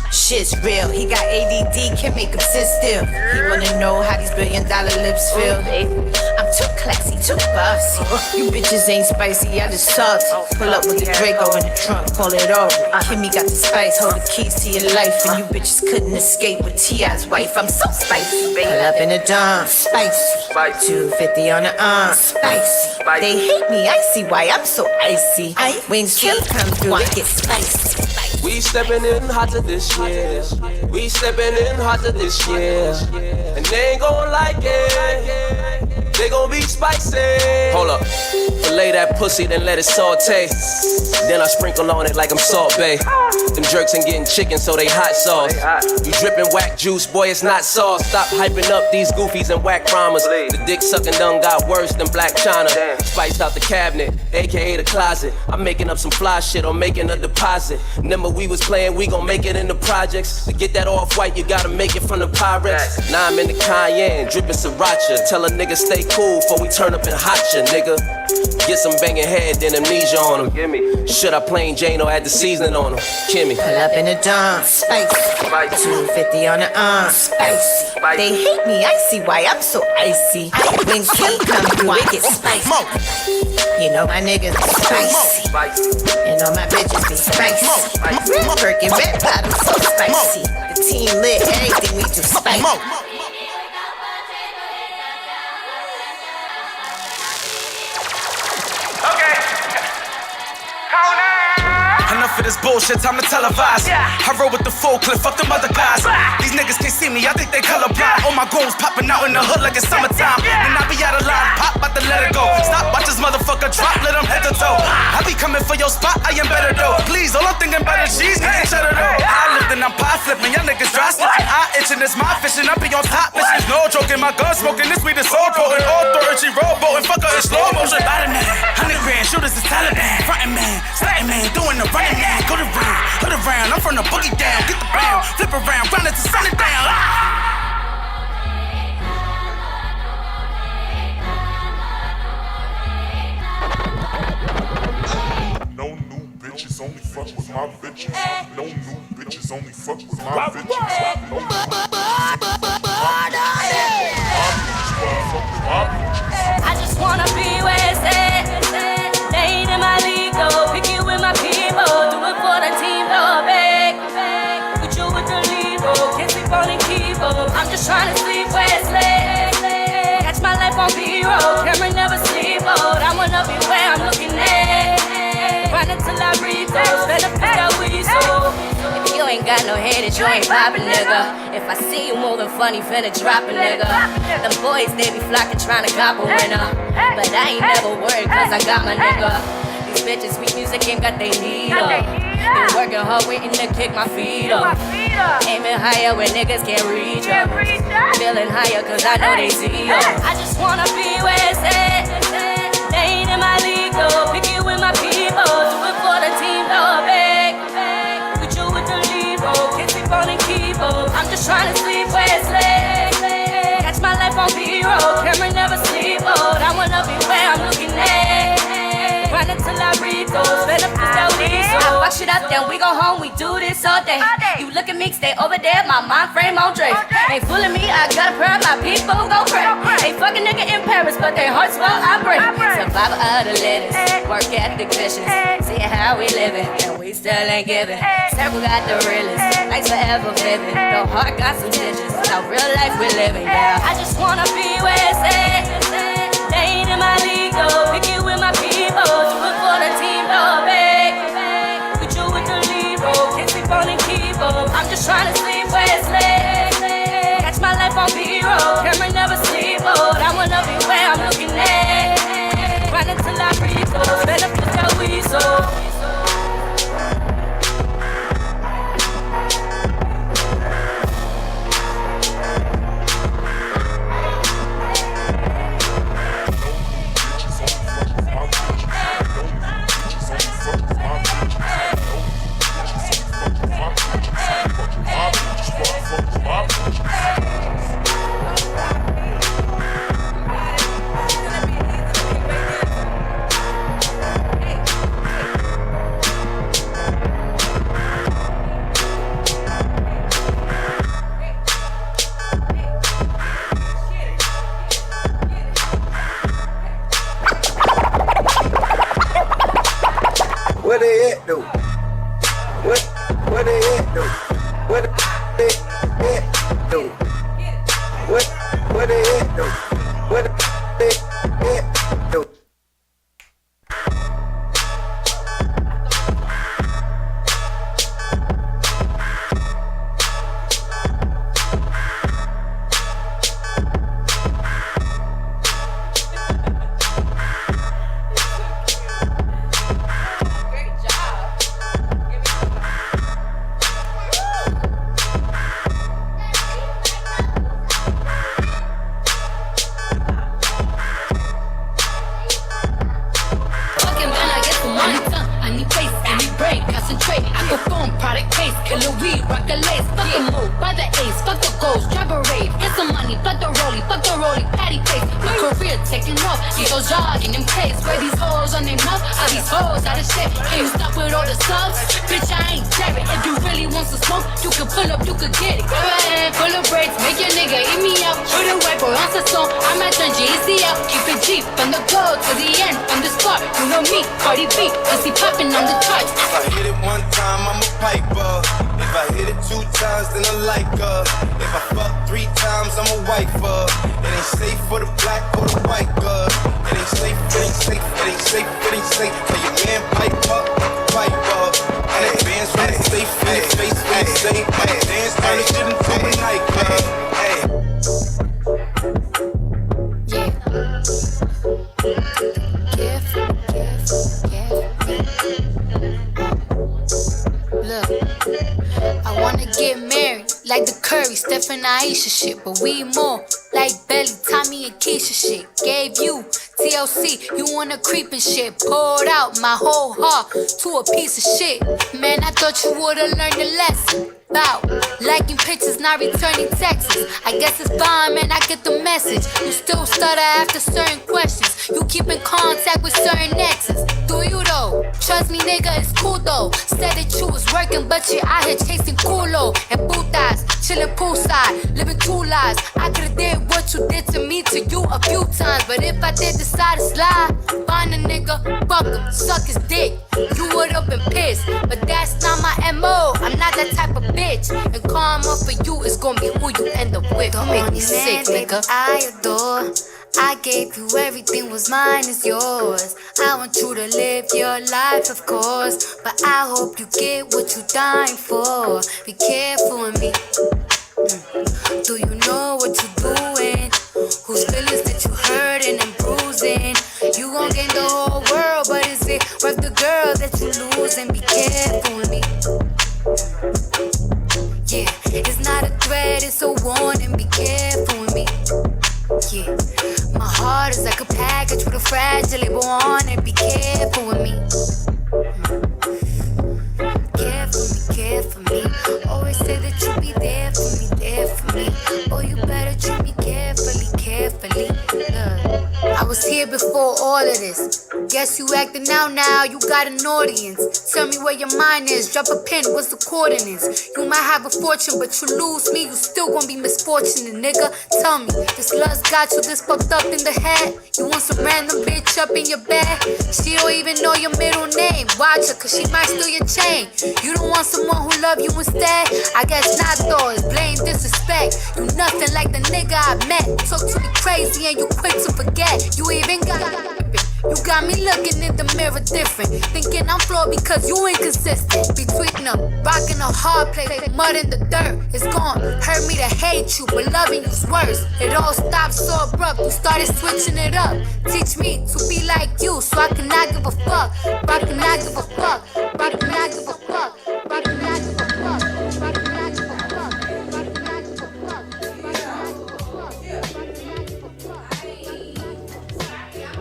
Shit's real, he got ADD, can't make him sit still. He wanna know how these $1 billion lips feel. I'm too classy, too bossy. You bitches ain't spicy, I just salty. Pull up with the Draco in the trunk, pull it over. Kimmy got the spice, hold the keys to your life. And you bitches couldn't escape with T.I.'s wife. I'm so spicy, baby. Pull up in the John, spicy. 250 on the arm, spicy. They hate me, I see why I'm so icy. When Kim come through, it gets spicy. We steppin' in hotter this year. We steppin' in hotter this year. And they ain't gon' like it. They gon' be spicy. Hold up. Fillet that pussy, then let it saute. Then I sprinkle on it like I'm Salt Bae. Them jerks ain't getting chicken, so they hot sauce. You drippin' whack juice, boy, it's not sauce. Stop hyping up these goofies and whack rhymers. The dick sucking done got worse than Black China. Spiced out the cabinet, aka the closet. I'm making up some fly shit or making a deposit. Remember we was playing, we gon' make it in the projects. To get that off-white, you gotta make it from the Pyrex. Now I'm in the Cayenne, drippin' Sriracha. Tell a nigga stay cool before we turn up and hot ya, nigga. Get some banging head, then amnesia on him. Gimme. Should I plain Jane or add the seasoning on him? Kimmy. Pull up in the John, spicy. 250 on the arm, spicy. They hate me, I see why I'm so icy. When Kim come through, it gets spicy. You know my niggas be spicy. And all my bitches be spicy. Red Birkin, red bottom, so spicy. The team lit, everything we do spicy. Enough of this bullshit, time to televise. I roll with the full clip, fuck them other guys. These niggas can't see me, I think they colorblind. All my goons popping out in the hood like it's summertime. And I be out of line, pop, about to let it go. Stop, watch this motherfucker drop, let him head to toe. I be coming for your spot, I am better though. Please, all I'm thinking about is cheese, nigga, shut it up. I lift and I'm pie flipping, y'all niggas dry snitching. I itching, it's my fishing, I be on top missions. No joking, my gun smoking, this weed is so potent. All authority, rowboating, fuck her in slow motion. Bottom man, 100 grand, shooters is Taliban. Frontin' man, stuntin' man, doing the running man. Go to round, hood around, I'm from the boogie down. Get the brown, flip around, grind it to sun it down. No new bitches, only fuck with my bitches. No new bitches, only fuck with my bitches. No I just wanna be where it's at. They ain't in my league though. Pick you with my people. Do it for the team though, babe. Put you with the lead, can't sleep on the keyboard. I'm just trying to sleep where it's late. Catch my life on B-roll. Camera never sleep mode. I wanna be where I'm looking at. Run until I breathe those benefits that we sold. If you ain't got no haters, you ain't poppin', nigga. If I see you moving funny, finna drop a nigga. Them boys, they be flocking, tryna cop a winner. But I ain't never worried, cause I got my nigga. These bitches, sweet music ain't got they need up. Been working hard, waiting to kick my feet up. Aiming higher when niggas can't reach up. Feeling higher, cause I know they see us. I just wanna be where it's at. They ain't in my league, though. Pick you with my people. Do it for the team, though, babe. Put you with the lead, bro. Can't sleep on the keyboard. I'm just trying to sleep where it's late. Catch my life on B-roll. Camera never sleep mode. I wanna be where I'm looking at. Run until I read those benefits that we sold. Fuck shit up, then we go home. We do this all day. You look at me, stay over there. My mind frame on Dre. Ain't fooling me, I got a prayer. My people go pray. Ain't fucking nigga in Paris, but their hearts will I break. Survivor of the latest, work ethic vicious. See how we living, and we still ain't giving. Several got the realest, nights forever vivid. The heart got some digits, now real life we living, yeah. I just wanna be where it's at. They ain't in my league, though. Pick you with my people. Do it for the team, though, babe. Put you with the lead, bro. Can't sleep on the keyboard. I'm just trying to sleep where it's late. Catch my life on B-roll. Camera never sleep mode. I wanna be where I'm looking at. Run until I breathe those benefits that we sold. Where they at though? Where they at though? Where they at though? Where they at though? Where they at though? Tell your man pipe up, and it knife in your face when you say, dance, turn this shit into a nightclub. Look, I wanna get married like the Curry, Steph and Aisha shit, but we more like Belly, Tommy and Keisha shit. Gave you TLC, you wanna creep and shit. Poured out my whole heart to a piece of shit. Man, I thought you would've learned a lesson about liking pictures, not returning texts. I guess it's fine, man, I get the message. You still stutter after certain questions. You keep in contact with certain exes. Do you though? Trust me, nigga, it's cool though. Said that you was working, but you're out here chasing culo and putas, chilling poolside, living two lives. I could've did what you did to me to you a few times, but if I did decide to slide, find a nigga, fuck him, suck his dick. You would've been pissed, but that's not my MO. I'm not that type of bitch, and karma for you is gonna be who you end up with. Don't make me sick, nigga. I adore. I gave you everything, was mine is yours. I want you to live your life, of course, but I hope you get what you dying for. Be careful with me. Do you know what you're doing? Whose feelings that you hurting and bruising? You gon' gain the whole world, but is it worth the girl that you losing? Be careful with me. Yeah, it's not a threat, it's a warning. Be careful with me. Yeah, my heart is like a package with a fragile label on it. Be careful with me. Care for me. Always say that you'll be there for me. Oh, you better treat me carefully. I was here before all of this. Guess you acting out now, you got an audience. Tell me where your mind is, drop a pin, what's the coordinates? You might have a fortune, but you lose me, you still gonna be misfortunate, nigga. Tell me, this lust got you this fucked up in the head? You want some random bitch up in your bed? She don't even know your middle name. Watch her, cause she might steal your chain. You don't want someone who love you instead? I guess not though, it's blame, disrespect. You nothing like the nigga I met. Talk to me crazy and you quick to forget. You even got you got me looking in the mirror different, thinking I'm flawed because you inconsistent. Between them, rocking a hard place, mud in the dirt. It's gone, hurt me to hate you, but loving you's worse. It all stopped so abrupt, you started switching it up. Teach me to be like you, so I cannot give a fuck. I cannot give a fuck. I cannot give a fuck. I cannot give a fuck. I cannot give a fuck.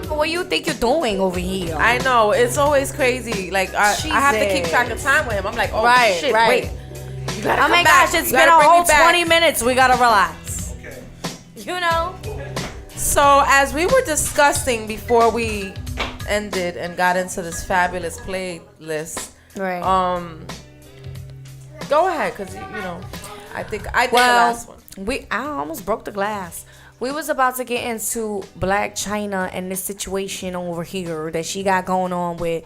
What you think you're doing over here? I know, it's always crazy. Like I have to keep track of time with him. I'm like, oh shit, wait. You gotta oh my gosh, it's been a whole 20 minutes. We gotta relax. Okay. You know? So as we were discussing before we ended and got into this fabulous playlist, right? Go ahead, cause you know, I think the last one. I almost broke the glass. We was about to get into Black China and this situation over here that she got going on with.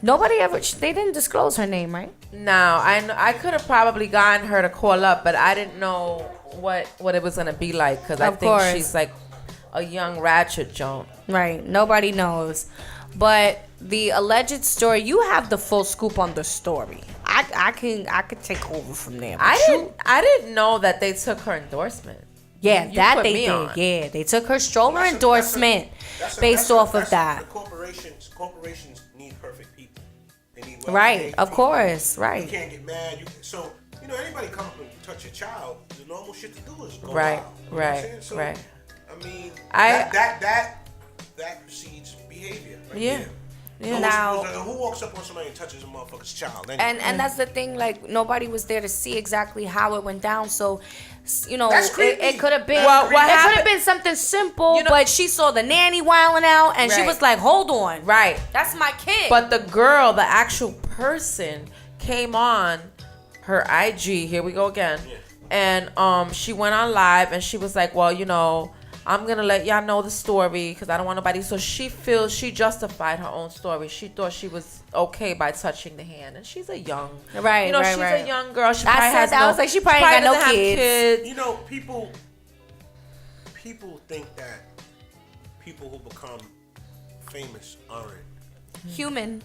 They didn't disclose her name, right? No, I could have probably gotten her to call up, but I didn't know what it was gonna be like, because I think she's like a young ratchet Joan. Right, nobody knows. But the alleged story, you have the full scoop on the story. I could take over from there. I didn't know that they took her endorsement. Yeah, You that put they me did. on. Yeah, they took her stroller endorsement based off of that. Corporations need perfect people. They need Right, of course, right. You can't get mad. So anybody come up and touch your child, the normal shit to do is go Right, wild. You know what I'm right, saying? So, right. I mean, that precedes behavior. Right Yeah. there. Yeah. Now- Who walks up on somebody and touches a motherfucker's child? And that's the thing, like, nobody was there to see exactly how it went down, so That's creepy. it could have been Well, what it could happened- have been something simple, but she saw the nanny wilding out and she Right. was like, hold on, Right. that's my kid. But the girl, the actual person, came on her IG. Here we go again. And she went on live and she was like, well, I'm gonna let y'all know the story because I don't want nobody. So she feels she justified her own story. She thought she was okay by touching the hand, and she's a young, right, she's a young girl. She I probably said has that. I was like, she probably ain't got doesn't no have kids. People think that people who become famous aren't human.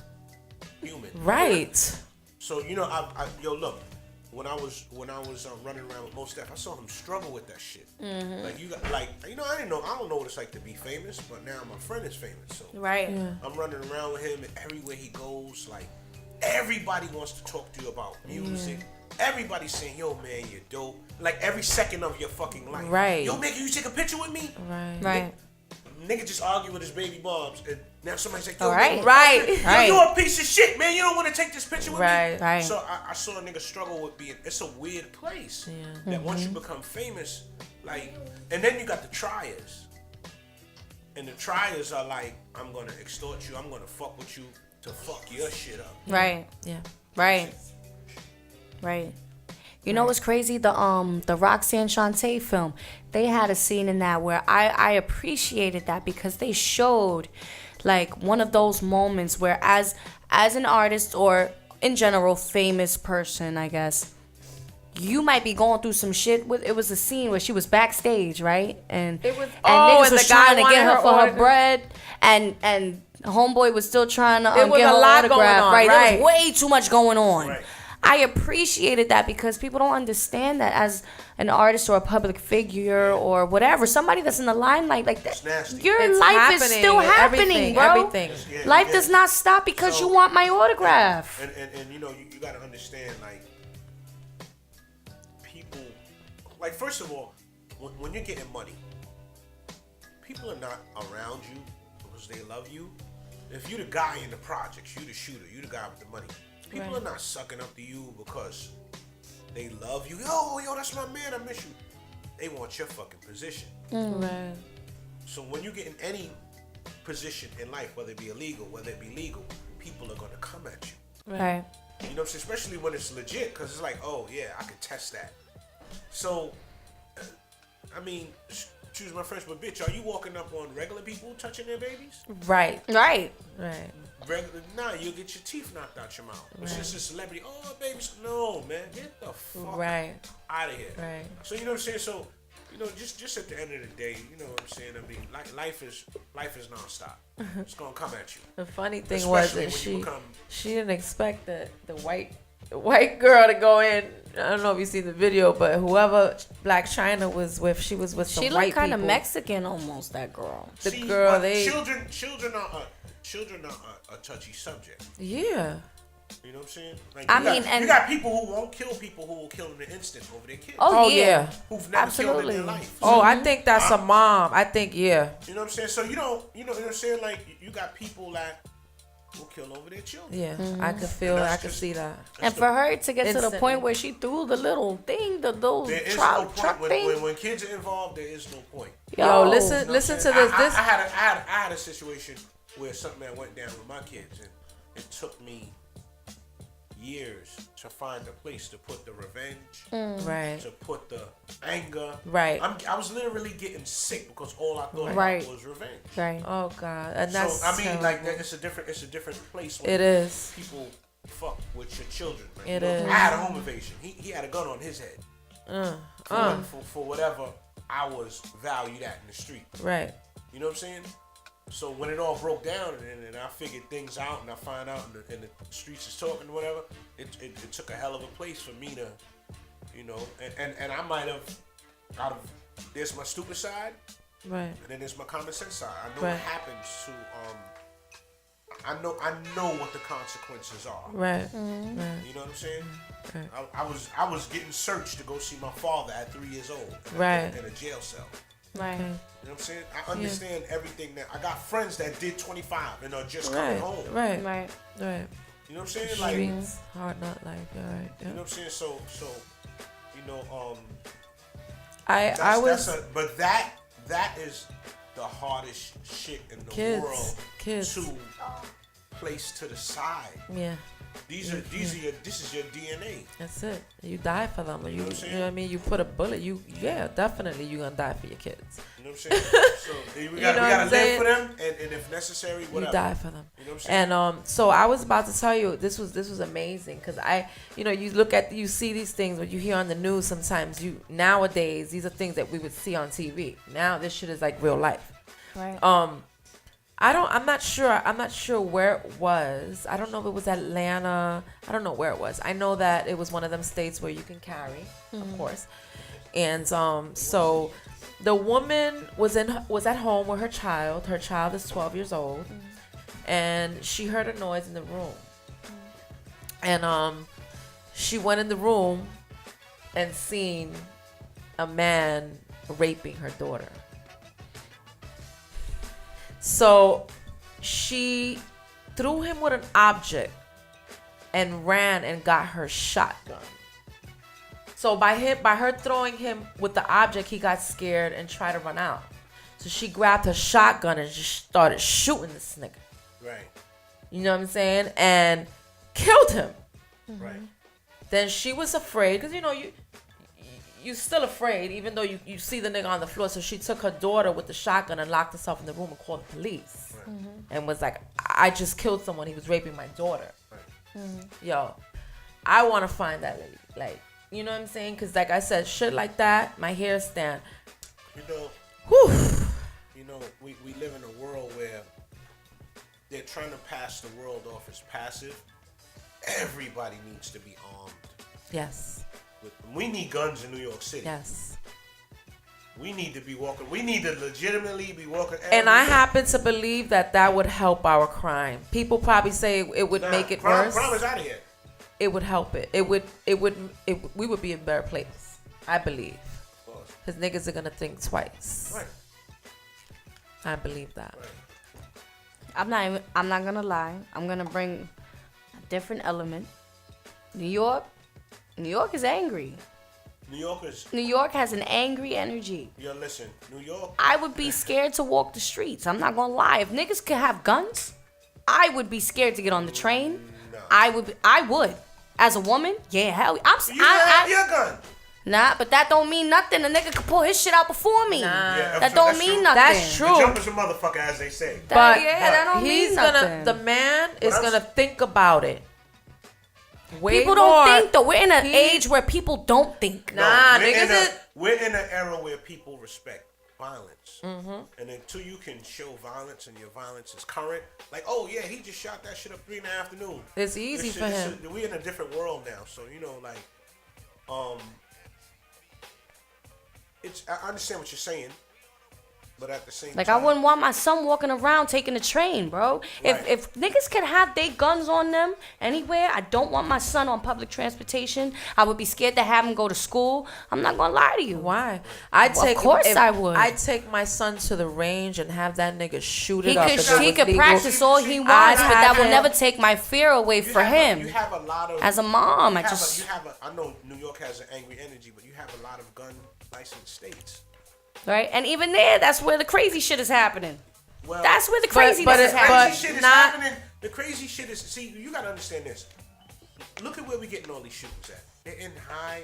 Right. So yo, look. When I was running around with Mos Def, I saw him struggle with that shit. Mhm. Like I don't know what it's like to be famous, but now my friend is famous, so Right. Yeah. I'm running around with him, and everywhere he goes, like everybody wants to talk to you about music. Everybody's saying, "Yo, man, you're dope." Like every second of your fucking life. Right. Yo, man, can you take a picture with me? Right. Nigga just argue with his baby moms, and now somebody's like, "Yo, Right. man, Right. yo, Right. you a piece of shit, man. You don't want to take this picture with me." Right. So I saw a nigga struggle with being. It's a weird place. That once you become famous, like, and then you got the triers, and the triers are like, "I'm gonna extort you. I'm gonna fuck with you to fuck your shit up." Right. Yeah. Right. Right. You know what's crazy? The Roxanne Shante film, they had a scene in that where I appreciated that because they showed like one of those moments where as an artist or in general famous person, I guess, you might be going through some shit. It was a scene where she was backstage, right? And It was- niggas and was the guy trying to wanted get her her for her autograph. bread, and homeboy was still trying to There was get a her lot going autograph. on, Right, there right. was way too much going on. I appreciated that because people don't understand that as an artist or a public figure or whatever, somebody that's in the limelight like that, your It's life is happening, still happening, everything, bro. everything. Yeah, Life yeah. does not stop because you want my autograph. And you gotta understand, like, people, like, first of all, when you're getting money, people are not around you because they love you. If you the guy in the projects, you the shooter, you the guy with the money, people Right. are not sucking up to you because they love you. Yo, that's my man, I miss you. They want your fucking position. Right. So when you get in any position in life, whether it be illegal, whether it be legal, people are gonna come at you. Right. You know what I'm saying? Especially when it's legit, because it's like, oh, yeah, I can test that. So, I mean, choose my French, but bitch, are you walking up on regular people touching their babies? Right. Right. Right. Nah, you'll get your teeth knocked out your mouth. It's just a celebrity. Oh, babies. No, man. Get the fuck out of here. Right. So, you know what I'm saying? So, just at the end of the day, you know what I'm saying? I mean, life is nonstop. It's going to come at you. The funny thing was Especially that when you become- she didn't expect the white girl to go in. I don't know if you see the video, but whoever Black China was with, she was with some She white looked kind of people. Mexican almost, that girl. The See, girl, but they children are a touchy subject. yeah. You know what I'm saying? Like, I you got- mean, and- you got people who won't kill people who will kill in an instant over their kids. Oh, yeah. Who've never killed in Absolutely. their life. Oh, I think that's a mom. I think yeah. You know what I'm saying? So you know what I'm saying? Like, you got people that will kill over their children. Yeah, Mm-hmm. I could feel. And I that's could just- see that. And for her to get to the Instantly. point where she threw the little thing, the little There is truck, no point truck when, thing. when kids are involved. There is no point. Yo, You listen, know what listen I'm to saying? this. I had a situation where something that went down with my kids, and it took me years to find a place to put the revenge, Right. to put the anger. Right. I was literally getting sick because all I thought Right. about was revenge. Right. Oh God, and that's. So I mean, like terrible. it's a different place. When It is. People fuck with your children. Like, It you know, is. I had a home invasion. He had a gun on his head. For whatever I was valued at in the street. Right. You know what I'm saying? So when it all broke down and I figured things out and I find out and the streets is talking whatever, it took a hell of a place for me to, and I might have, there's my stupid side, Right. and then there's my common sense side. I know Right. what happens to, I know what the consequences are. Right. Mm-hmm. Right. You know what I'm saying? Right. I was getting searched to go see my father at 3 years old. Right. In a jail cell. Right. Okay. You know what I'm saying? I understand everything that I got friends that did 25 and are just Right. coming home. Right. Right. Right. You know what I'm saying? Like, Streets, hard not life. Yeah, right. you know what I'm saying? So I was but that is the hardest shit in the Kids. world Kids. to place to the side. yeah. This is your DNA. That's it. You die for them. Or You know what I'm saying? you know what I mean? You put a bullet. Definitely you're gonna die for your kids. You know what I'm saying? So we know what gotta I'm live saying? for them, and if necessary, whatever. You die for them. You know what I'm saying? And so I was about to tell you this was amazing because you see these things what you hear on the news sometimes. Nowadays these are things that we would see on TV. Now this shit is like real life. Right. I'm not sure where it was. I don't know if it was Atlanta. I don't know where it was. I know that it was one of them states where you can carry, of course. And so the woman was at home with her child. Her child is 12 years old. And she heard a noise in the room. And she went in the room and seen a man raping her daughter. So she threw him with an object and ran and got her shotgun. So by her throwing him with the object, he got scared and tried to run out. So she grabbed her shotgun and just started shooting this nigga. Right. You know what I'm saying? And killed him. Right. Then she was afraid, because you're still afraid, even though you see the nigga on the floor. So she took her daughter with the shotgun and locked herself in the room and called the police. Right. And was like, I just killed someone. He was raping my daughter. Right. Yo, I want to find that lady. Like, you know what I'm saying? Because like I said, shit like that, my hair stand. You know, whew. You know, we live in a world where they're trying to pass the world off as passive. Everybody needs to be armed. Yes. We need guns in New York City. Yes. We need to be walking. We need to legitimately be walking. And I happen to believe that would help our crime. People probably say it would make it worse. Crime is out of here. It would help it. We would be in a better place. I believe. Because niggas are gonna think twice. Right. I believe that. Right. I'm not gonna lie. I'm gonna bring a different element. New York is angry. New York has an angry energy. Yo, listen, New York. I would be scared to walk the streets. I'm not gonna lie. If niggas could have guns, I would be scared to get on the train. No. I would. As a woman, yeah, hell, You have your gun. Nah, but that don't mean nothing. A nigga could pull his shit out before me. Yeah, that don't mean nothing. That's true. The jump is a motherfucker, as they say. That don't mean he's nothing. the man is gonna think about it. Way people more. don't think though. We're in an age where people don't think. Nah, we're in an era where people respect violence. Mm-hmm. And until you can show violence and your violence is current, like, oh yeah, he just shot that shit up 3 in the afternoon. It's easy for him. We're in a different world now, so you know, like, I understand what you're saying, but at the same Like time, I wouldn't want my son walking around taking the train, bro. Right. If niggas could have their guns on them anywhere, I don't want my son on public transportation. I would be scared to have him go to school. I'm not gonna lie to you. Why? Of course I would. I'd take my son to the range and have that nigga shoot it up. He could practice all he wants, but that will never take my fear away for him. You have a lot of as a mom. I know New York has an angry energy, but you have a lot of gun licensed states. Right, and even there, that's where the crazy shit is happening. Well, that's where the craziness is happening. The crazy shit is. See, you gotta understand this. Look at where we getting all these shootings at. They're in high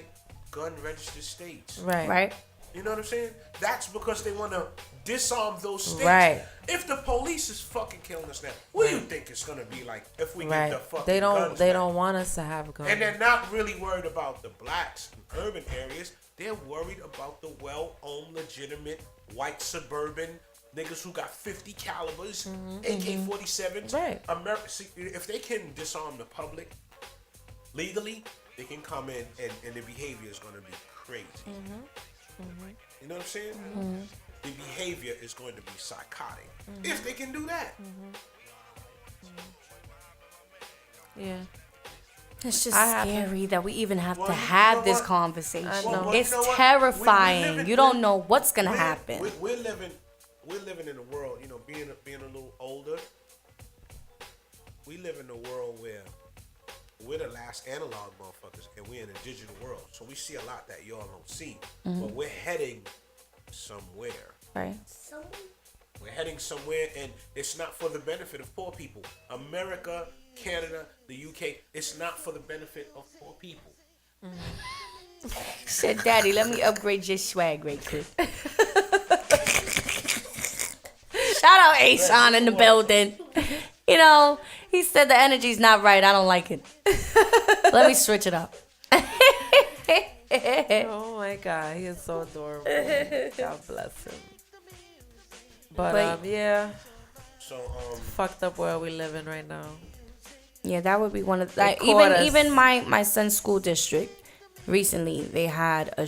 gun registered states. Right. You know what I'm saying? That's because they want to disarm those states. Right. If the police is fucking killing us now, what do you think it's gonna be like if we get the fucking They guns don't want us to have guns. And they're not really worried about the blacks in urban areas. They're worried about the well-owned, legitimate, white suburban niggas who got 50 calibers, AK-47s. Right. See, if they can disarm the public legally, they can come in and the behavior is going to be crazy. You know what I'm saying? The behavior is going to be psychotic if they can do that. Yeah. It's just scary that we even have to have this conversation. It's terrifying. You don't know what's gonna happen. We're living in a world, you know, being a little older. We live in a world where we're the last analog motherfuckers, and we're in a digital world. So we see a lot that y'all don't see, but we're heading somewhere. Right. We're heading somewhere, and it's not for the benefit of poor people. America, Canada, the UK, it's not for the benefit of poor people. Said, Daddy, let me upgrade your swag right quick. Shout out Ason in the building. You know, he said the energy's not right. I don't like it. Let me switch it up. Oh my God, he is so adorable. God bless him. But yeah. So fucked up world we live in right now. Yeah, that would be one of They like caught us. even my son's school district. Recently, they had a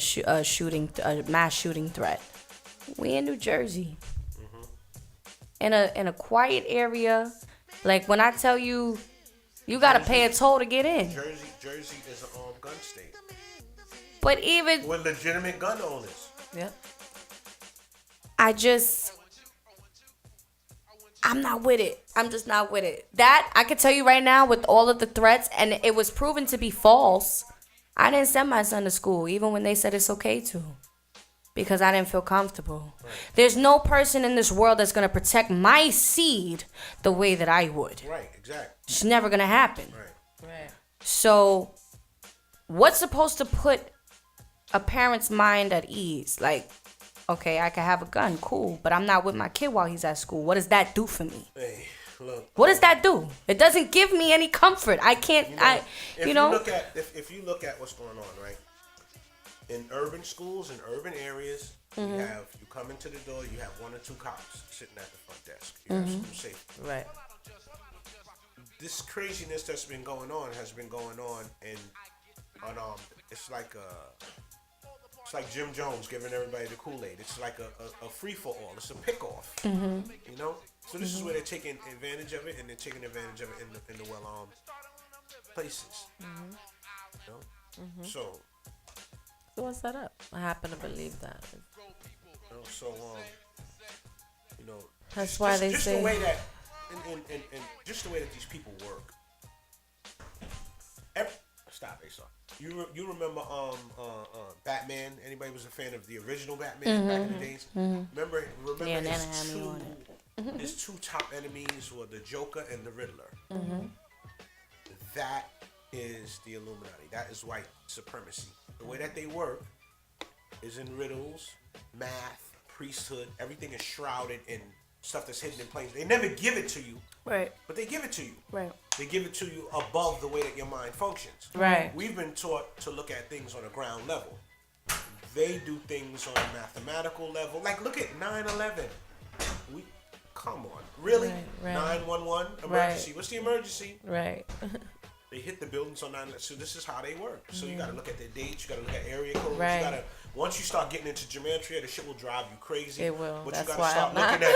mass shooting threat. We in New Jersey, in a quiet area. Like when I tell you, you gotta pay a toll to get in. Jersey is an gun state. But even with legitimate gun owners. Yeah. I'm not with it. I'm just not with it. That I can tell you right now, with all of the threats, and it was proven to be false. I didn't send my son to school, even when they said it's okay to, because I didn't feel comfortable. Right. There's no person in this world that's gonna protect my seed the way that I would. Right, exactly. It's never gonna happen. Right. So, what's supposed to put a parent's mind at ease? Like, okay, I can have a gun, cool, but I'm not with my kid while he's at school. What does that do for me? Hey, look. What does that do? It doesn't give me any comfort. I can't. If you look at what's going on, right? In urban schools, in urban areas, you come into the door, you have 1 or 2 cops sitting at the front desk. You have school safety. Right. This craziness that's been going on has been going on, and it's like Jim Jones giving everybody the Kool-Aid. It's like a free for all. It's a pick off. You know. So this is where they're taking advantage of it, and they're taking advantage of it in the well places. You know. So what's that up? I happen to believe that. You know, so you know. That's why they just say the way that and just the way that these people work. Stop, Asa. You remember Batman? Anybody was a fan of the original Batman back in the days? Remember his two top enemies were the Joker and the Riddler. That is the Illuminati. That is white supremacy. The way that they work is in riddles, math, priesthood. Everything is shrouded in stuff that's hidden in plain. They never give it to you. Right. But they give it to you. Right. They give it to you above the way that your mind functions. Right. We've been taught to look at things on a ground level. They do things on a mathematical level. Like, look at 9/11. Come on. Really? Right. 911 emergency. Right. What's the emergency? Right. They hit the buildings on 9/11. So this is how they work. So you got to look at their dates. You got to look at area codes. Right. You got to. Once you start getting into gematria, the shit will drive you crazy. It will. But That's you got why to start I'm not. looking at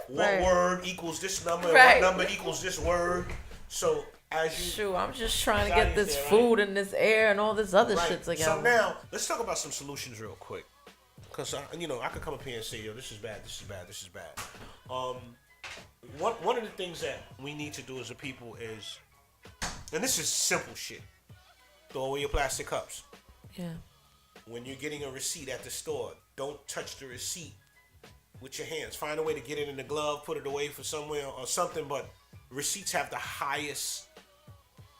what Right. word equals this number and Right. what number equals this word. So as you. Shoot, I'm just trying to get this food and this air and all this other shit together. So now let's talk about some solutions real quick, because I could come up here and say, yo, this is bad, this is bad, this is bad. One of the things that we need to do as a people is, and this is simple shit, throw away your plastic cups. Yeah. When you're getting a receipt at the store, don't touch the receipt with your hands. Find a way to get it in the glove, put it away for somewhere or something. But receipts have the highest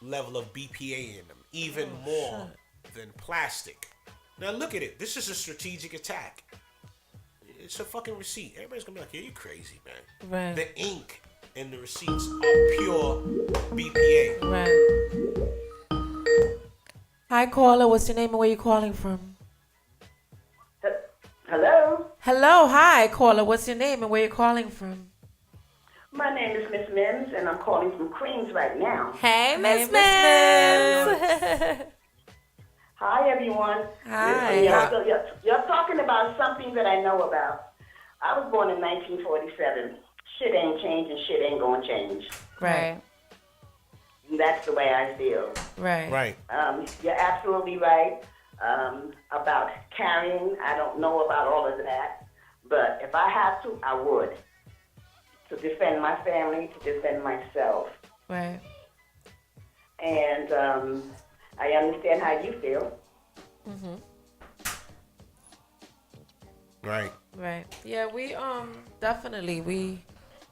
level of BPA in them, even more than plastic. Now look at it. This is a strategic attack. It's a fucking receipt. Everybody's gonna be like, yeah, you crazy, man. Right. The ink in the receipts are pure BPA. Right. Hi, caller. What's your name and where you calling from? Hello? Hello. Hi, caller. What's your name and where you calling from? My name is Miss Mims, and I'm calling from Queens right now. Hey, Miss Mims. Hi, everyone. Hi. You're talking about something that I know about. I was born in 1947. Shit ain't changing. Shit ain't gonna change. Right. And that's the way I feel. Right. Right. You're absolutely right about carrying. I don't know about all of that, but if I have to, I would. To defend my family, to defend myself. Right. And I understand how you feel. Right. Right. Yeah, we definitely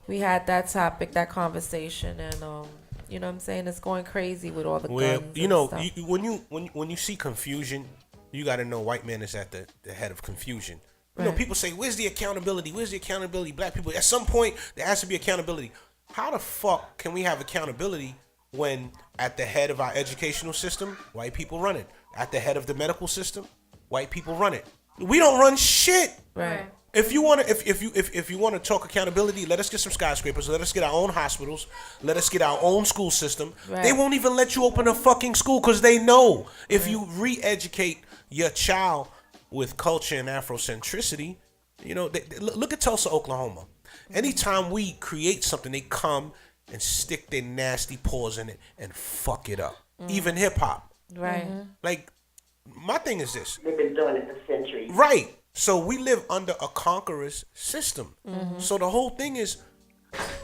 we had that topic, that conversation, and you know what I'm saying, it's going crazy with all the guns. You know, when you see confusion, you got to know white man is at the head of confusion. You know, people say, where's the accountability? Where's the accountability? Black people, at some point, there has to be accountability. How the fuck can we have accountability when at the head of our educational system, white people run it? At the head of the medical system, white people run it. We don't run shit. Right. If you want to, if you want to talk accountability, let us get some skyscrapers. Let us get our own hospitals. Let us get our own school system. Right. They won't even let you open a fucking school because they know if you re-educate your child with culture and Afrocentricity, you know, look at Tulsa, Oklahoma. Anytime we create something, they come and stick their nasty paws in it and fuck it up. Even hip hop. Right. Like, my thing is this. They've been doing it for centuries. Right. So we live under a conqueror's system. So the whole thing is,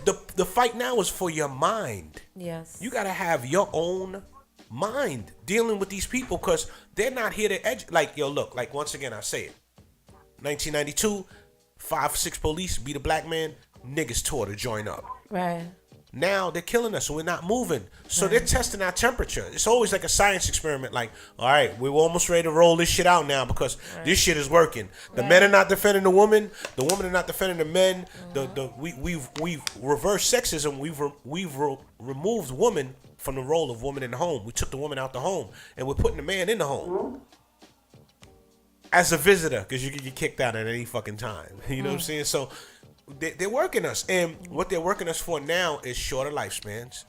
the fight now is for your mind. Yes. You got to have your own mind dealing with these people because they're not here to like, yo, look, like, once again, I say it. 1992, 5-6 police beat a black man, niggas tore to join up. Right. Now they're killing us, so we're not moving. So they're testing our temperature. It's always like a science experiment. Like, all right, we're almost ready to roll this shit out now because this shit is working. The men are not defending the woman are not defending the men. We've reversed sexism. We've removed woman from the role of woman in the home. We took the woman out the home, and we're putting the man in the home as a visitor because you can get kicked out at any fucking time. You know what I'm saying? So. They're working us, and what they're working us for now is shorter lifespans,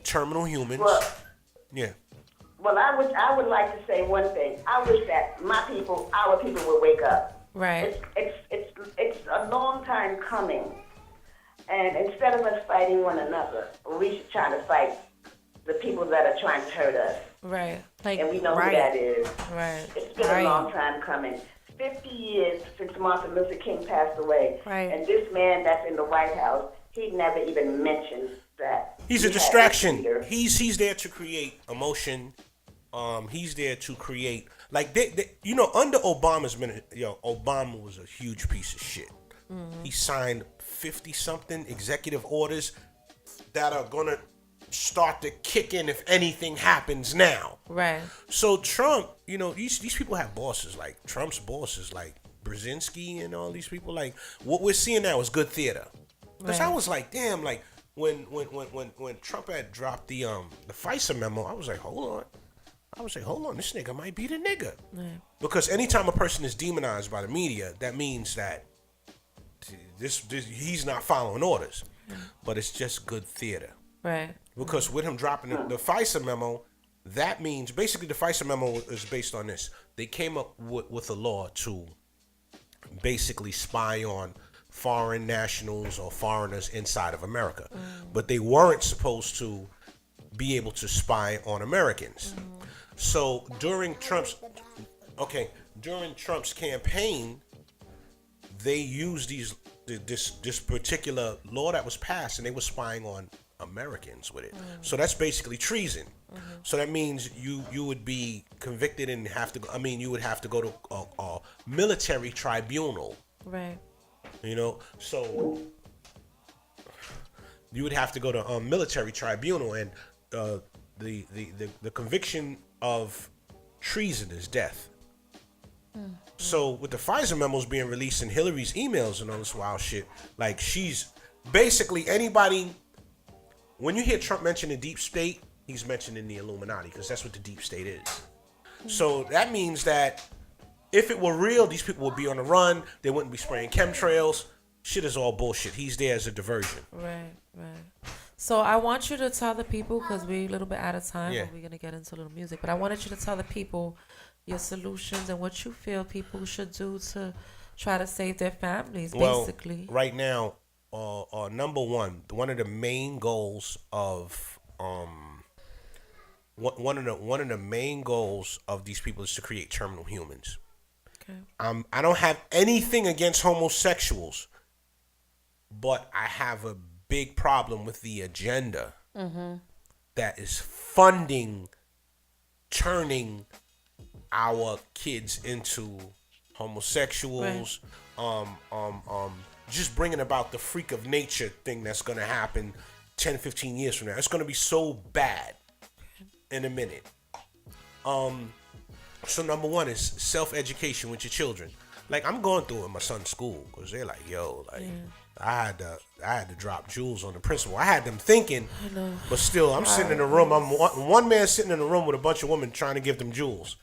terminal humans. Well, yeah. Well, I would like to say one thing. I wish that our people would wake up. Right. It's a long time coming, and instead of us fighting one another, we should try to fight the people that are trying to hurt us. Right. And we know who that is. Right. It's been a long time coming. 50 years since Martin Luther King passed away. Right. And this man that's in the White House, he never even mentioned that. He's a distraction. He's there to create emotion. He's there to create, like, you know, under Obama's Obama was a huge piece of shit. He signed 50-something executive orders that are gonna start to kick in if anything happens now. Right. So Trump, you know, these people have bosses. Like Trump's bosses, like Brzezinski and all these people. Like, what we're seeing now is good theater. Because I was like, damn, like when Trump had dropped the FISA memo, I was like, hold on, this nigga might be the nigga. Right. Because anytime a person is demonized by the media, that means that this he's not following orders. But it's just good theater. Right. Because with him dropping the FISA memo, that means basically the FISA memo is based on this. They came up with a law to basically spy on foreign nationals or foreigners inside of America. But they weren't supposed to be able to spy on Americans. So during Trump's campaign, they used this particular law that was passed, and they were spying on Americans with it. So that's basically treason. So that means you would be convicted and you would have to go to a military tribunal. Right. You know, so you would have to go to a military tribunal, and the conviction of treason is death. So with the FISA memos being released and Hillary's emails and all this wild shit, like, she's basically anybody. When you hear Trump mention the deep state, he's mentioning the Illuminati, because that's what the deep state is. So that means that if it were real, these people would be on the run. They wouldn't be spraying chemtrails. Shit is all bullshit. He's there as a diversion. Right. So I want you to tell the people, because we're a little bit out of time, Yeah. and we're going to get into a little music, but I wanted you to tell the people your solutions and what you feel people should do to try to save their families, basically. Well, right now, number one of the main goals of one of the main goals of these people is to create terminal humans. Okay. I don't have anything against homosexuals, but I have a big problem with the agenda that is funding turning our kids into homosexuals. Just bringing about the freak of nature thing that's going to happen 10, 15 years from now. It's going to be so bad in a minute. So number one is self-education with your children. Like, I'm going through it in my son's school, because they're like, yo, like, I had to drop jewels on the principal. I had them thinking, but still, I'm sitting in a room. I'm one man sitting in a room with a bunch of women trying to give them jewels.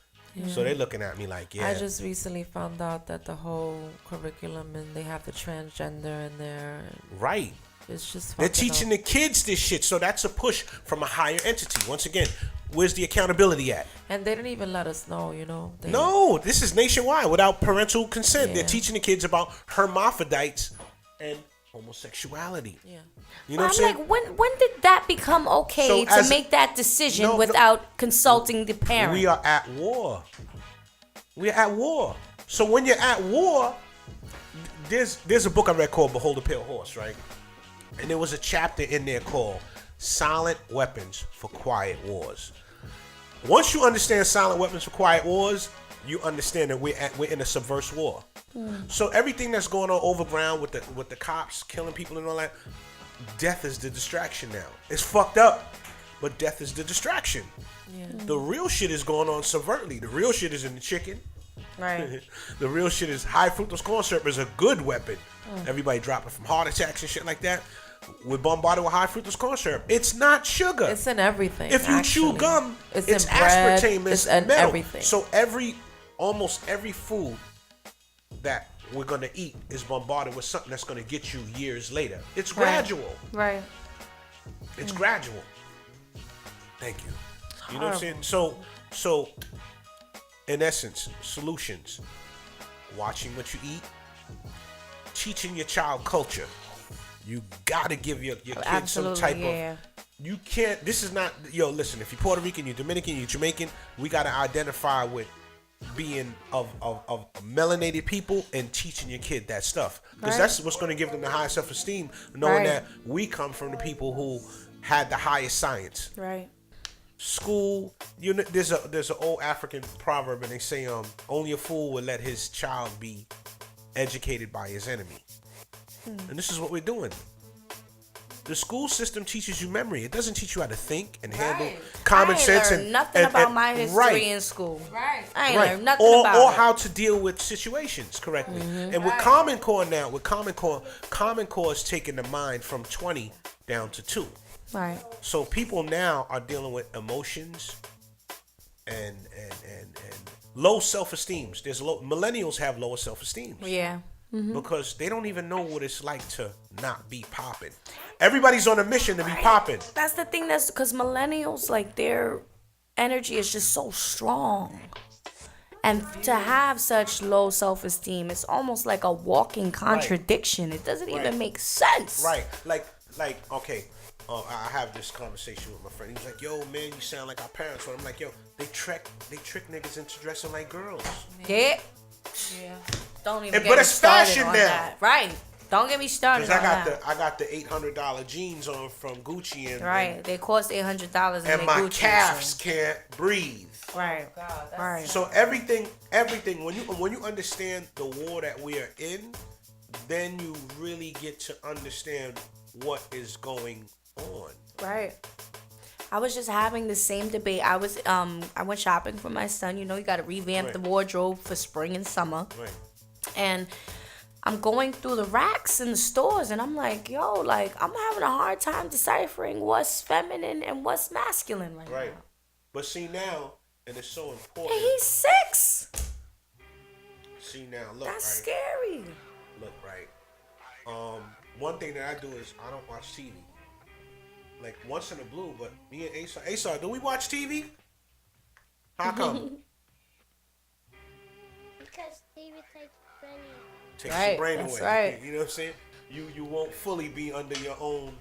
So they're looking at me like, yeah. I just recently found out that the whole curriculum and they have the transgender in there. Right. It's just They're fucking teaching up. the kids this shit. So that's a push from a higher entity. Once again, where's the accountability at? And they didn't even let us know, They, No, this is nationwide without parental consent. Yeah. They're teaching the kids about hermaphrodites and homosexuality. Yeah. You know what I'm I'm saying? like, when did that become okay So to as- make that decision No, no. without consulting the parent? We are at war. We are at war. So when you're at war, there's a book I read called Behold a Pale Horse, right? And there was a chapter in there called Silent Weapons for Quiet Wars. Once you understand silent weapons for quiet wars, you understand that we're in a subverse war. So everything that's going on overground with the cops killing people and all that, death is the distraction now. It's fucked up, but death is the distraction. Yeah. The real shit is going on subvertly. The real shit is in the chicken. Right. The real shit is high fructose corn syrup is a good weapon. Mm. Everybody dropping from heart attacks and shit like that. We're bombarded with high fructose corn syrup. It's not sugar. It's in everything. If you chew actually. gum, it's it's in bread, aspartame, it's it's in metal. everything. So almost every food that we're gonna eat is bombarded with something that's gonna get you years later. It's Right. gradual. Right. It's gradual. Thank you. You know what I'm saying? So in essence, solutions. Watching what you eat, teaching your child culture. You gotta give your kids Absolutely, some type yeah. of. You can't. This is not. Yo, listen. If you're Puerto Rican, you're Dominican, you're Jamaican, we gotta identify with being of melanated people and teaching your kid that stuff, because Right. that's what's gonna give them the highest self-esteem, knowing Right. that we come from the people who had the highest science. Right. School, you know, there's an old African proverb, and they say, only a fool will let his child be educated by his enemy. And this is what we're doing. The school system teaches you memory. It doesn't teach you how to think and handle common I ain't sense learned and nothing and- about and- my history right. in school. Right. I ain't Right. learned nothing or about it. how to deal with situations correctly. And with Common Core now, Common Core is taking the mind from 20 down to 2. Right. So people now are dealing with emotions and low self-esteems. Millennials have lower self-esteem. Yeah. Mhm. Because they don't even know what it's like to not be popping. Everybody's on a mission to be popping. That's the thing. That's because millennials, like, their energy is just so strong. And to have such low self-esteem, it's almost like a walking contradiction. It doesn't even make sense. Right. Like, okay. I have this conversation with my friend. He's like, "Yo, man, you sound like our parents." And I'm like, "Yo, they trick niggas into dressing like girls." Yeah. Yeah. Don't even And- get but me it's started fashion on now. that. Right. Don't get me started Because on that. I got the $800 jeans on from Gucci and Right. They cost $800 and they my Gucci calves and can't breathe. right. Right. So everything when you understand the war that we are in, then you really get to understand what is going on. Right. I was just having the same debate. I went shopping for my son. You know, you got to revamp Right. the wardrobe for spring and summer. Right. And I'm going through the racks in the stores, and I'm like, yo, like, I'm having a hard time deciphering what's feminine and what's masculine right Right. now. But see now, and it's so And important. he's 6. See now, look, That's right? scary. Look, right. One thing that I do is I don't watch TV. Like once in a blue, but me and Asa, do we watch TV? How come? Because TV takes brain. Takes Right, your brain that's away. right. You know what I'm saying? You won't fully be under your own.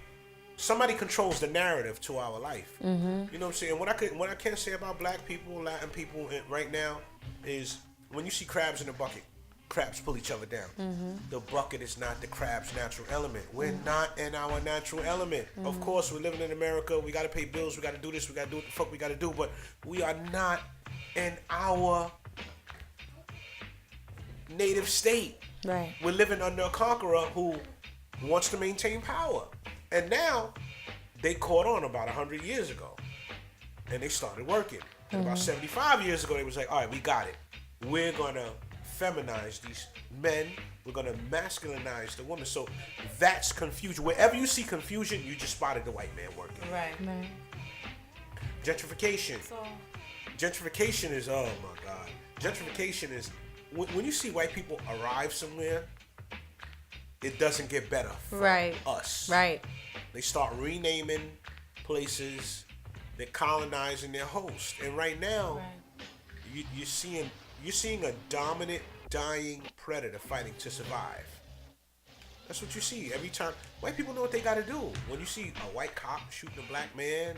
Somebody controls the narrative to our life. Mhm. You know what I'm saying? What I can say about black people, Latin people right now is when you see crabs in a bucket, crabs pull each other down. Mhm. The bucket is not the crab's natural element. We're not in our natural element. Of course, we're living in America. We got to pay bills. We got to do this. We got to do what the fuck we got to do. But we are not in our native state. Right. We're living under a conqueror who wants to maintain power. And now they caught on about 100 years ago. And they started working. And about 75 years ago, they was like, all right, we got it. We're going to feminize these men. We're going to masculinize the woman. So that's confusion. Wherever you see confusion, you just spotted the white man working. Right. Gentrification. gentrification is, oh my God. Gentrification is, when you see white people arrive somewhere, it doesn't get better for us. Right. They start renaming places. They're colonizing their host. And right now, you're seeing a dominant, dying predator fighting to survive. That's what you see every time. White people know what they got to do. When you see a white cop shooting a black man,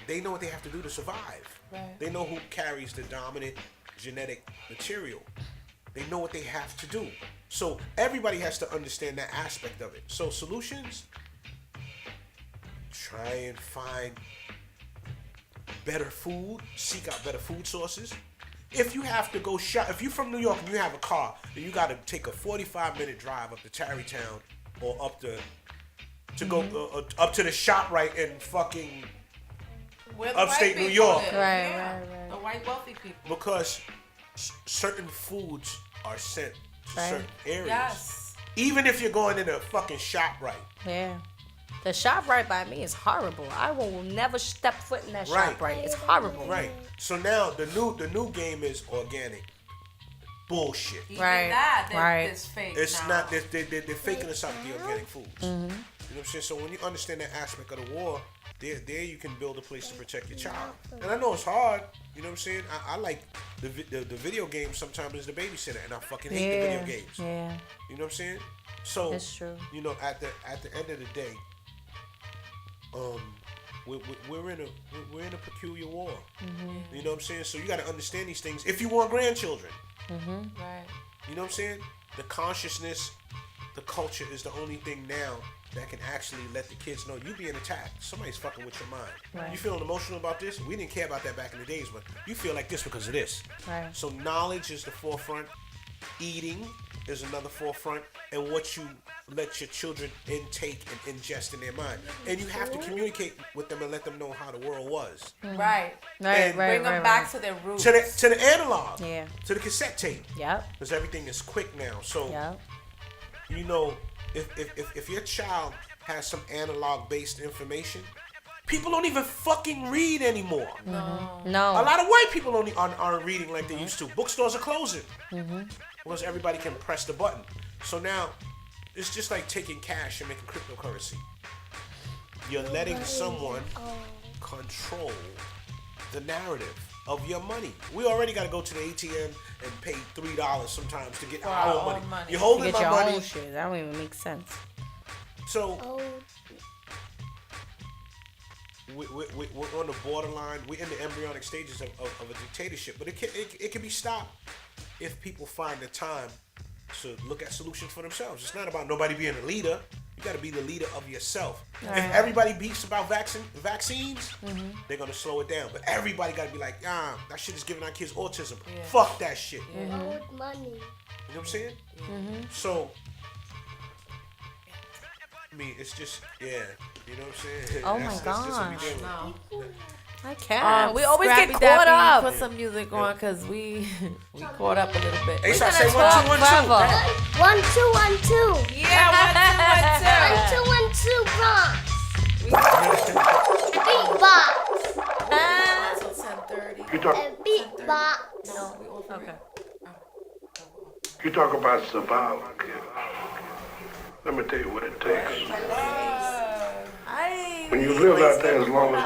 they know what they have to do to survive. Right. They know who carries the dominant genetic material. They know what they have to do. So everybody has to understand that aspect of it. So solutions, try and find better food, seek out better food sources. If you have to go shop, if you're from New York and you have a car, then you got to take a 45-minute drive up to Tarrytown or up to go up to the ShopRite in fucking upstate New York. Right. The white wealthy people. Because certain foods are sent to certain areas. Yes. Even if you're going in a fucking ShopRite. Yeah. The ShopRite by me is horrible. I will never step foot in that ShopRite. It's horrible. Right. So now the new game is organic. Bullshit. Even that is fake. It's now. not. They're faking us out with the organic foods. You know what I'm saying? So when you understand that aspect of the war, there you can build a place to protect your child. And I know it's hard. You know what I'm saying? I like the video games sometimes as the babysitter, and I fucking hate the video games. Yeah. You know what I'm saying? So that's true. You know, at the end of the day, we're in a peculiar war. You know what I'm saying? So you got to understand these things if you want grandchildren. Right. You know what I'm saying? The consciousness, the culture is the only thing now that can actually let the kids know you being attacked. Somebody's fucking with your mind. Right. You feeling emotional about this? We didn't care about that back in the days, but you feel like this because of this. Right. So knowledge is the forefront. Eating is another forefront, and what you let your children intake and ingest in their mind. And you have to communicate with them and let them know how the world was. Right. And bring them back to their roots. To the analog. Yeah. To the cassette tape. Yep. Because everything is quick now. So, you know, if your child has some analog based information, people don't even fucking read anymore. No. A lot of white people aren't reading like they used to. Bookstores are closing. Because everybody can press the button. So now, it's just like taking cash and making cryptocurrency. You're letting someone control the narrative of your money. We already got to go to the ATM and pay $3 sometimes to get our own money. You're holding my money. Own shit. That don't even make sense. So, we're on the borderline. We're in the embryonic stages of a dictatorship. But it can be stopped if people find the time to look at solutions for themselves. It's not about nobody being a leader. You got to be the leader of yourself. Right. If everybody beats about vaccines, they're going to slow it down. But everybody got to be like, that shit is giving our kids autism. Yeah. Fuck that shit. Old money. You know what I'm saying? So, I mean, it's just, you know what I'm saying? Oh That's my just what we gosh. deal with. I can't. We always Scrappy get caught Dappy, up. Put some music on because we caught up a little bit. Hey, We're so I gonna say talk 1, 2, 1, 2. forever. 1, 2, 1, 2. Yeah, 1, 2, 1, 2, Bronx. Beatbox. Until 10:30. You talk. Beatbox. No, we all Okay. You talk about survival, kid. Let me tell you what it takes. When you live out there as long as